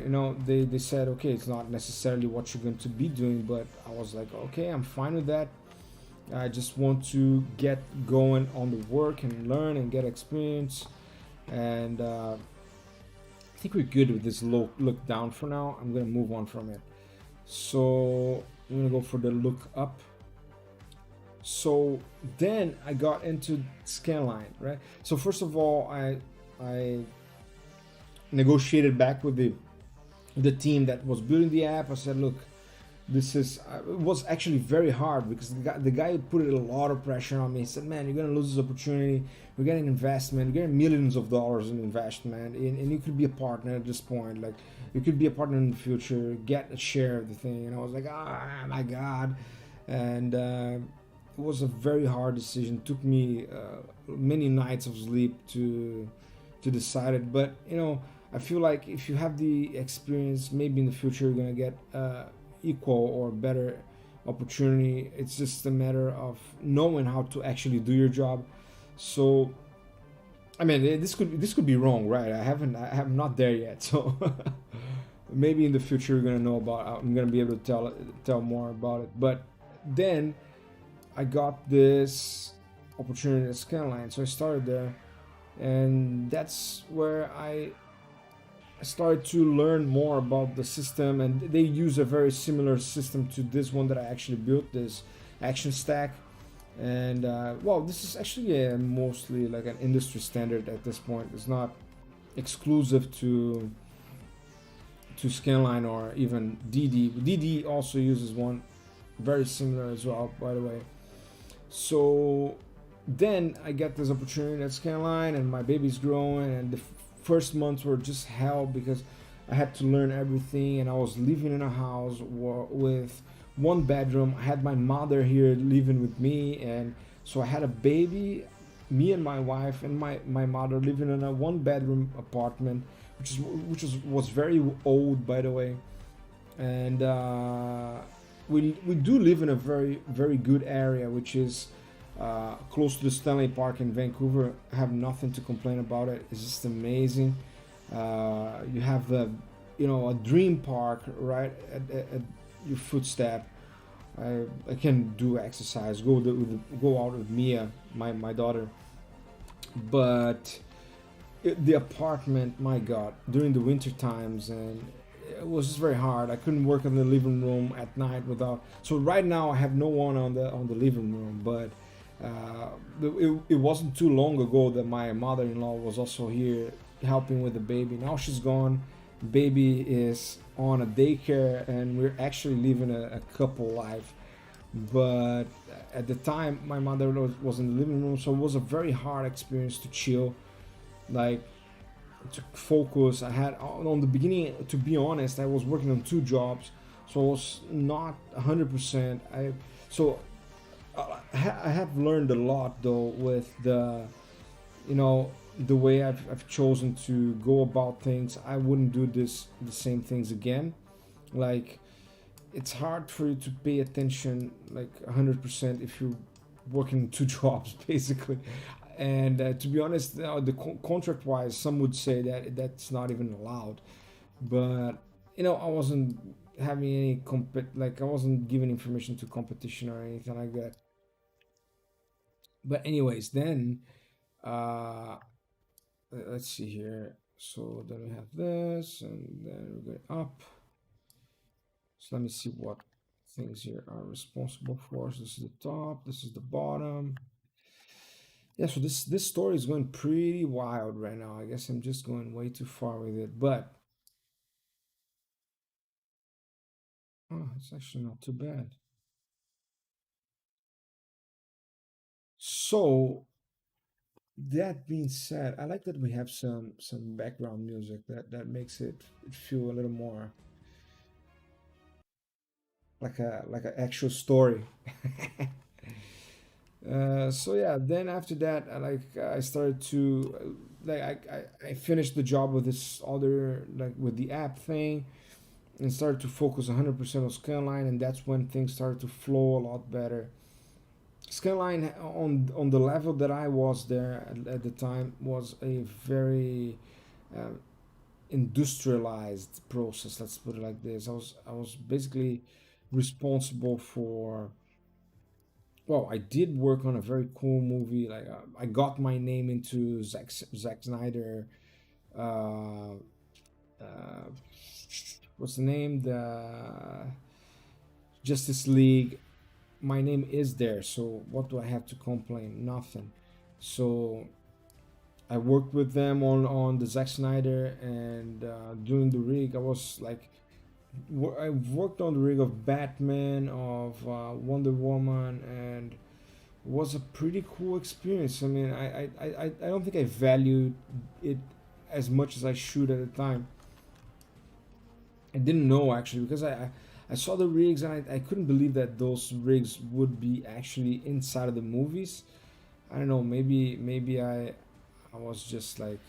They said, okay, it's not necessarily what you're going to be doing, but I was like, okay, I'm fine with that. I just want to get going on the work and learn and get experience. And I think we're good with this look down for now. I'm gonna move on from it. So I'm gonna go for the look up. So then I got into Scanline, right? So first of all, I negotiated back with the team that was building the app. I said, look, it was actually very hard, because the guy put a lot of pressure on me. He said, man, you're gonna lose this opportunity. We're getting investment. We're getting millions of dollars in investment, and you could be a partner at this point. Like, you could be a partner in the future, get a share of the thing. And I was like, my god. and it was a very hard decision. It took me many nights of sleep to decide it. But I feel like if you have the experience, maybe in the future you're gonna get equal or better opportunity. It's just a matter of knowing how to actually do your job. So I mean, this could be wrong, right? I'm not there yet, so maybe in the future you're gonna know about. I'm gonna be able to tell more about it. But then I got this opportunity at Scanline, so I started there, and that's where I started to learn more about the system. And they use a very similar system to this one that I actually built, this action stack. And well, this is actually mostly like an industry standard at this point. It's not exclusive to Scanline or even DD. DD also uses one very similar as well, by the way. So then I get this opportunity at Scanline, and my baby's growing, and the first months were just hell because I had to learn everything, and I was living in a house with one bedroom. I had my mother here living with me, and so I had a baby, me and my wife and my mother living in a one bedroom apartment, was very old, by the way. And we do live in a very good area, which is close to the Stanley Park in Vancouver. I have nothing to complain about it. It's just amazing. You have a dream park right at your footstep. I can do exercise, go out with Mia, my daughter. But the apartment, my God, during the winter times, and it was just very hard. I couldn't work in the living room at night without. So right now I have no one on the living room, but it wasn't too long ago that my mother-in-law was also here helping with the baby. Now she's gone. Baby is on a daycare, and we're actually living a couple life. But at the time, my mother was in the living room, so it was a very hard experience to chill, like to focus. I had on the beginning, to be honest, I was working on two jobs, so I was not 100%. I have learned a lot though with the way I've chosen to go about things. I wouldn't do the same things again. Like, it's hard for you to pay attention like 100% if you're working two jobs basically. And to be honest, contract wise, some would say that that's not even allowed. But I wasn't having any I wasn't giving information to competition or anything like that. But anyways, then let's see here. So then we have this, and then we go up. So let me see what things here are responsible for. So this is the top, this is the bottom. Yeah, so this story is going pretty wild right now. I guess I'm just going way too far with it, but oh, it's actually not too bad. So that being said, I like that we have some background music that makes it feel a little more like an actual story. So yeah, then after that, I started to I finished the job with this other, like with the app thing, and started to focus 100% on Scanline, and that's when things started to flow a lot better. Scanline on the level that I was there at the time was a very uh, industrialized process. Let's put it like this. I was basically responsible for. Well, I did work on a very cool movie. Like I got my name into Zack Snyder. Uh, uh, what's the name? The Justice League. My name is there. So what do I have to complain? Nothing. So I worked with them on the Zack Snyder, and doing the rig. I was like, I worked on the rig of Batman, of Wonder Woman, and it was a pretty cool experience. I mean, I don't think I valued it as much as I should at the time. I didn't know actually, because I saw the rigs and I couldn't believe that those rigs would be actually inside of the movies. I don't know, maybe I was just like,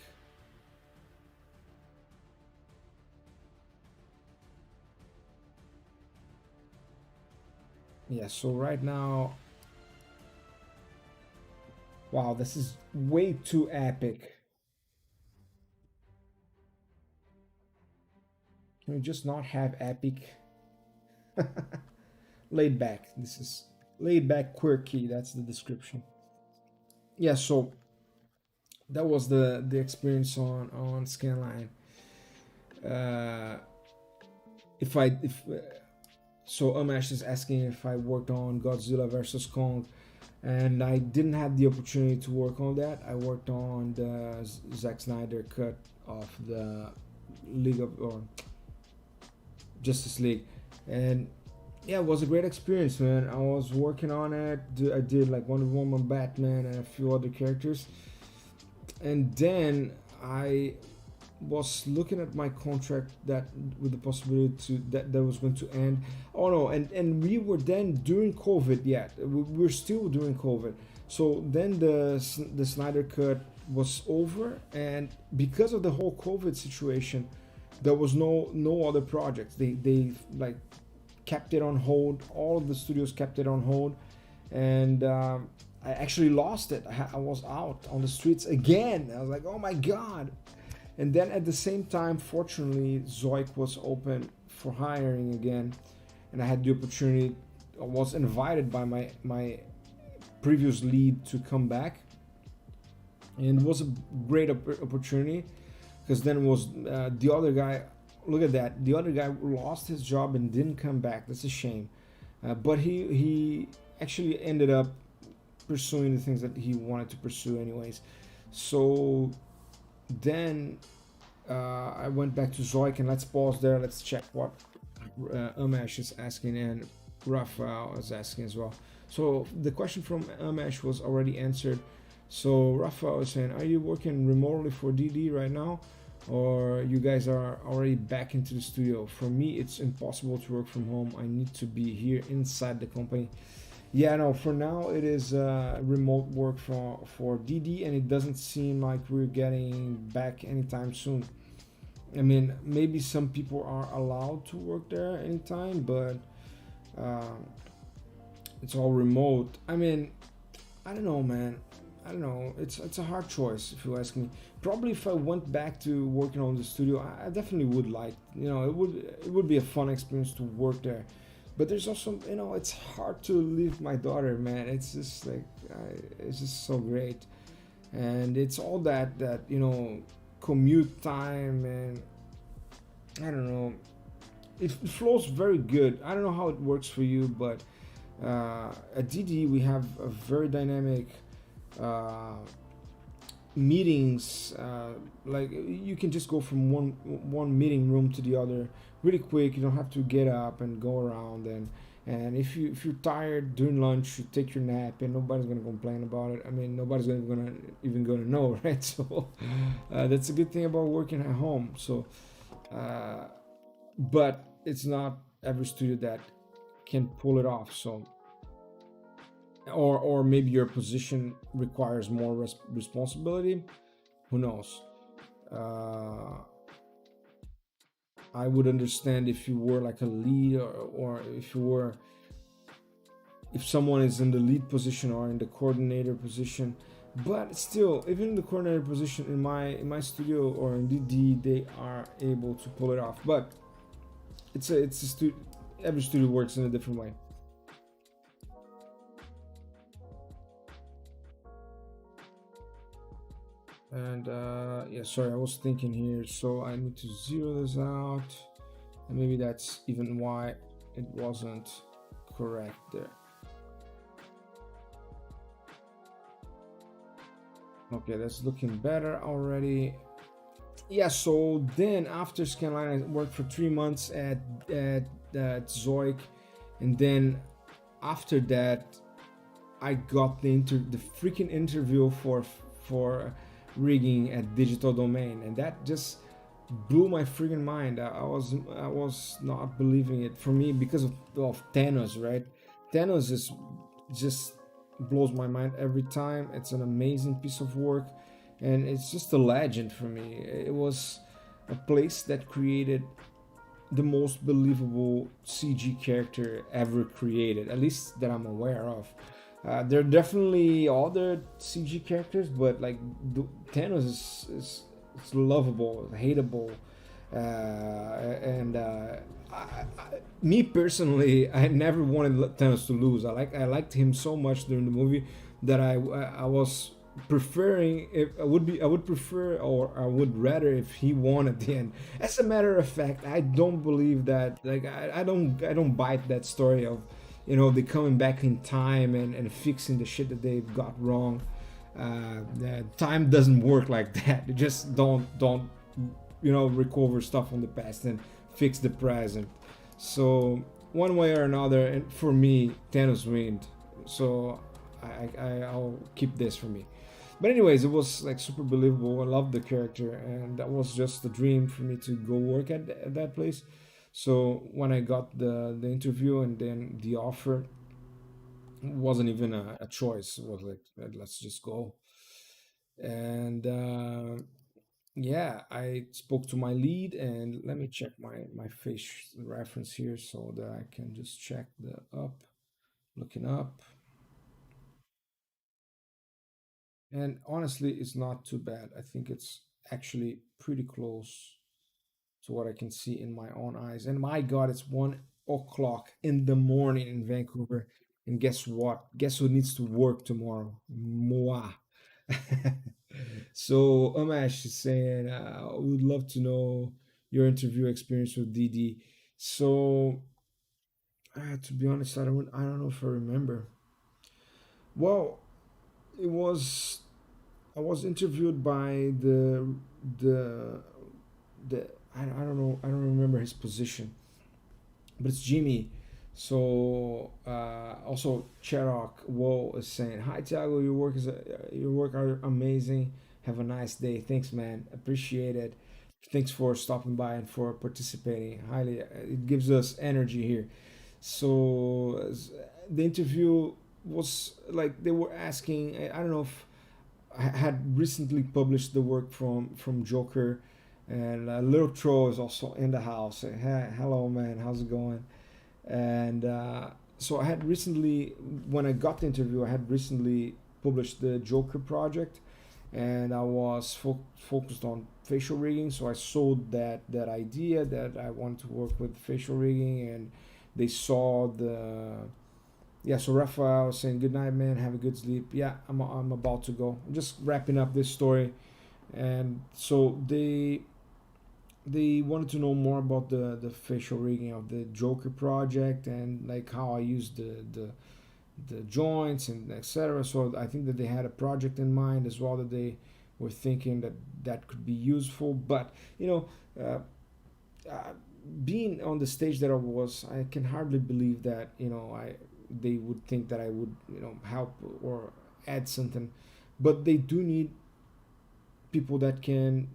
yeah. So right now, wow, this is way too epic. Can we just not have epic? Laid back. This is laid back, quirky. That's the description. Yeah. So that was the experience on Scanline. Uh, if so, Umesh is asking if I worked on Godzilla versus Kong, and I didn't have the opportunity to work on that. I worked on the Zack Snyder cut of the League of or Justice League, and yeah, it was a great experience, man. I was working on it. I did like Wonder Woman, Batman, and a few other characters, and then I was looking at my contract that with the possibility to that was going to end. Oh no, and we were then during COVID yet. We're still during COVID. So then the Snyder cut was over, and because of the whole COVID situation, there was no other projects. They like kept it on hold. All of the studios kept it on hold, and I actually lost it. I was out on the streets again. I was like, oh my god. And then at the same time, fortunately, Zoic was open for hiring again, and I had the opportunity. I was invited by my previous lead to come back, and it was a great opportunity because then was the other guy. Look at that, the other guy lost his job and didn't come back. That's a shame, but he actually ended up pursuing the things that he wanted to pursue anyways. So then I went back to Zoic, and let's pause there. Let's check what Umesh is asking and Rafael is asking as well. So the question from Umesh was already answered. So Rafael is saying, are you working remotely for DD right now, or you guys are already back into the studio? For me, it's impossible to work from home. I need to be here inside the company. Yeah, no, for now it is remote work for DD, and it doesn't seem like we're getting back anytime soon. I mean, maybe some people are allowed to work there anytime, but it's all remote. I mean, I don't know, man. I don't know. It's a hard choice if you ask me. Probably if I went back to working on the studio, I definitely would like. You know, it would be a fun experience to work there. But there's also, you know, it's hard to leave my daughter, man. It's just like, it's just so great, and it's all that you know, commute time, and I don't know. It flows very good. I don't know how it works for you, but at DD we have a very dynamic meetings. Like you can just go from one meeting room to the other really quick. You don't have to get up and go around, and if you're tired during lunch, you take your nap, and nobody's gonna complain about it. I mean, nobody's even gonna know, right? So that's a good thing about working at home. So but it's not every studio that can pull it off. So or maybe your position requires more responsibility. Who knows? I would understand if you were like a lead, or if someone is in the lead position or in the coordinator position. But still, even in the coordinator position in my studio or in DD, they are able to pull it off. But every studio works in a different way. And yeah, sorry, I was thinking here, so I need to zero this out, and maybe that's even why it wasn't correct there. Okay, that's looking better already. Yeah, so then after Scanline, I worked for 3 months at Zoic, and then after that, I got the freaking interview for rigging at Digital Domain, and that just blew my freaking mind. I was not believing it for me because of Thanos, right? Thanos is just blows my mind every time. It's an amazing piece of work, and it's just a legend for me. It was a place that created the most believable CG character ever created, at least that I'm aware of. There are definitely other CG characters, but like Thanos is lovable, hateable, and me personally, I never wanted Thanos to lose. I liked him so much during the movie that I was preferring if I would prefer or I would rather if he won at the end. As a matter of fact, I don't believe that. Like I don't bite that story of they coming back in time and fixing the shit that they've got wrong. Time doesn't work like that. You just don't recover stuff from the past and fix the present. So one way or another, and for me, Thanos win. So I'll keep this for me. But anyways, it was like super believable. I loved the character, and that was just a dream for me to go work at that place. So when I got the interview and then the offer, it wasn't even a choice. It was like, let's just go. And yeah, I spoke to my lead, and let me check my face reference here so that I can just check the up, looking up. And honestly, it's not too bad. I think it's actually pretty close to what I can see in my own eyes. And my God, it's 1 o'clock in the morning in Vancouver. And guess what? Guess who needs to work tomorrow? Moi. So Umesh is saying, I would love to know your interview experience with DD. So, to be honest, I don't know if I remember. Well, it was I was interviewed by the I don't know, I don't remember his position, but it's Jimmy. So also Cherok Woe is saying, "Hi Tiago, your work are amazing. Have a nice day. Thanks, man. Appreciate it. Thanks for stopping by and for participating. Highly, it gives us energy here." So the interview was like they were asking. I don't know if I had recently published the work from Joker, and Little Tro is also in the house. Hey, hello, man. How's it going? And so I had recently, when I got the interview, I had recently published the Joker project, and I was focused on facial rigging. So I sold that idea that I wanted to work with facial rigging, and they saw the yeah. So Raphael was saying, "Good night, man. Have a good sleep." Yeah, I'm about to go. I'm just wrapping up this story, and so they wanted to know more about the facial rigging of the Joker project and like how I use the joints and etc. So I think that they had a project in mind as well that they were thinking that that could be useful. But you know, uh, being on the stage that I was, I can hardly believe that I they would think that I would help or add something. But they do need people that can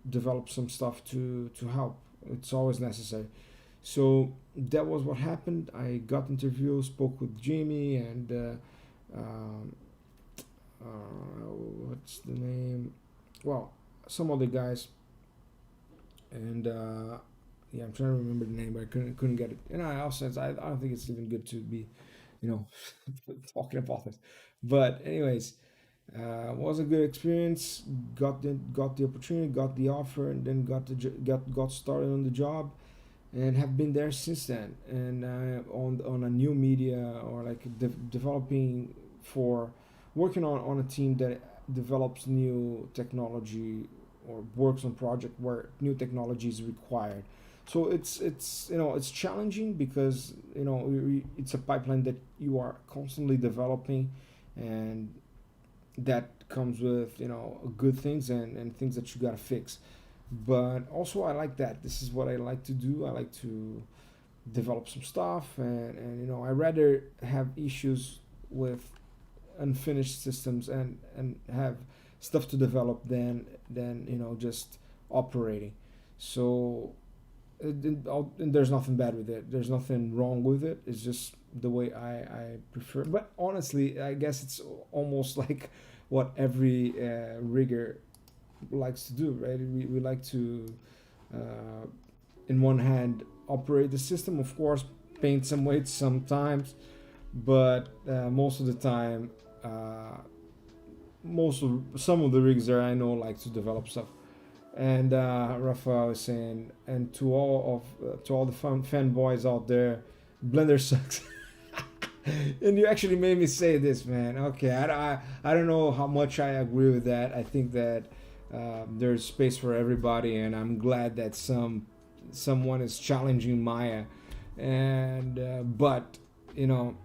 develop some stuff to help. It's always necessary. So that was what happened. I got interview, spoke with Jamie and um, what's the name? Well, some other guys, and yeah, I'm trying to remember the name, but I couldn't get it. And I also I don't think it's even good to be, you know, talking about this. But anyways, was a good experience. Got the opportunity, got the offer, and then got started on the job, and have been there since then. And on a new media or like developing for working on a team that develops new technology or works on project where new technology is required. So it's challenging because it's a pipeline that you are constantly developing, and that comes with good things and things that you gotta fix. But also I like that. This is what I like to do. I like to develop some stuff, and I rather have issues with unfinished systems and have stuff to develop than just operating. So and there's nothing bad with it. There's nothing wrong with it. It's just the way I prefer. But honestly, I guess it's almost like what every rigger likes to do, right? We like to, uh, in one hand, operate the system, of course, paint some weights sometimes, but most of the time, most of some of the rigs there I know like to develop stuff. And Rafael is saying, and to all the fanboys out there, Blender sucks. And you actually made me say this, man. Okay, I don't know how much I agree with that. I think that there's space for everybody, and I'm glad that someone is challenging Maya. And but you know,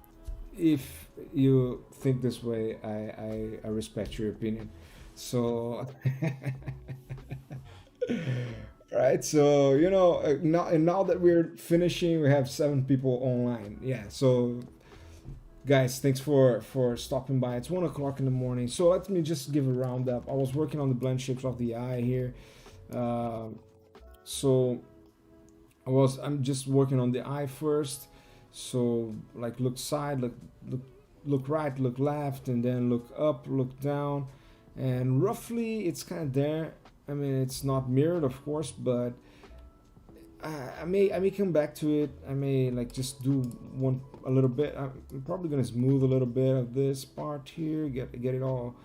if you think this way, I respect your opinion. So right, so now that we're finishing, we have 7 people online. Yeah, so guys, thanks for stopping by. It's 1 o'clock in the morning, so let me just give a roundup. I was working on the blend shapes of the eye here. uh, so I'm just working on the eye first. So like look side, look right, look left, and then look up, look down, and roughly it's kind of there. I mean, it's not mirrored, of course, but I may come back to it. I may like just do one a little bit. I'm probably gonna smooth a little bit of this part here, get it all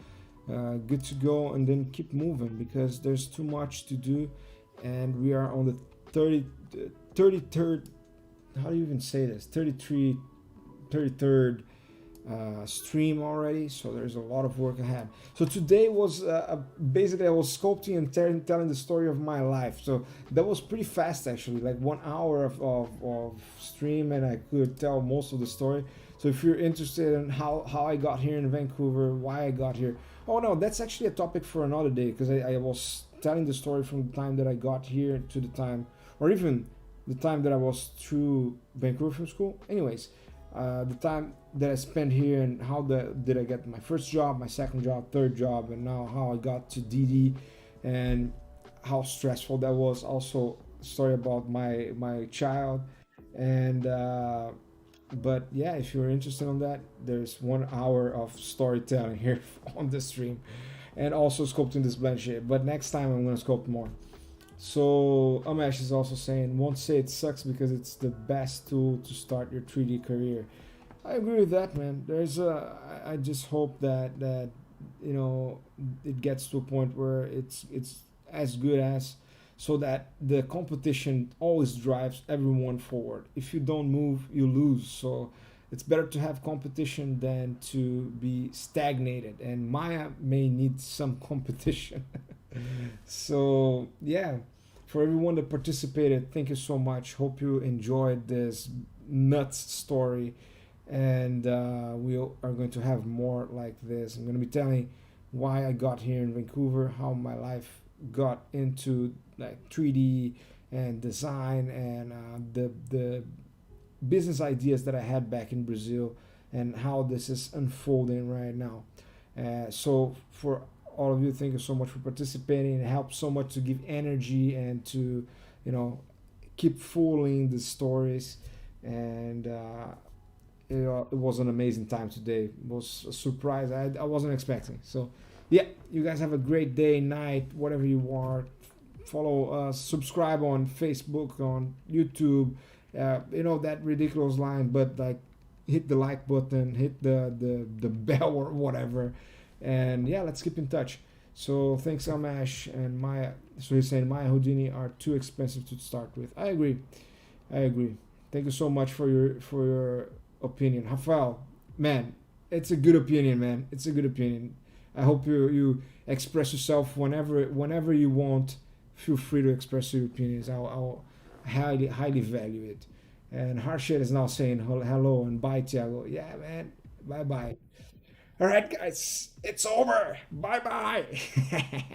good to go, and then keep moving because there's too much to do, and we are on the 30 33rd. How do you even say this? 33rd stream already, so there's a lot of work ahead. So today was basically I was sculpting and telling the story of my life. So that was pretty fast actually, like 1 hour of stream, and I could tell most of the story. So if you're interested in how I got here in Vancouver, why I got here, oh no, that's actually a topic for another day, because I was telling the story from the time that I got here to the time, or even the time that I was through Vancouver Film School. Anyways, the time that I spent here, and how did I get my first job, my second job, third job, and now how I got to DD, and how stressful that was. Also, a story about my child, and but yeah, if you're interested on that, there's 1 hour of storytelling here on the stream, and also sculpting this blend shape. But next time I'm gonna sculpt more. So Amesh is also saying, won't say it sucks because it's the best tool to start your 3D career. I agree with that, man. I just hope that it gets to a point where it's as good as, so that the competition always drives everyone forward. If you don't move, you lose. So it's better to have competition than to be stagnated. And Maya may need some competition. So yeah, for everyone that participated, thank you so much. Hope you enjoyed this nuts story, and we are going to have more like this. I'm going to be telling why I got here in Vancouver, how my life got into like 3D and design, and the business ideas that I had back in Brazil, and how this is unfolding right now. So for all of you, thank you so much for participating. It helps so much to give energy and to, keep fooling the stories. And it was an amazing time today. It was a surprise. I wasn't expecting. So yeah, you guys have a great day, night, whatever you are. Follow us, subscribe on Facebook, on YouTube. That ridiculous line, but like hit the like button, hit the bell or whatever. And yeah, let's keep in touch. So thanks Amash and Maya. So he's saying Maya Houdini are too expensive to start with. I agree. Thank you so much for your opinion, Rafael. Man, it's a good opinion, man. It's a good opinion. I hope you express yourself whenever you want. Feel free to express your opinions. I'll highly value it. And Harshet is now saying hello and bye, Tiago. Yeah, man. Bye bye. All right, guys, it's over. Bye bye.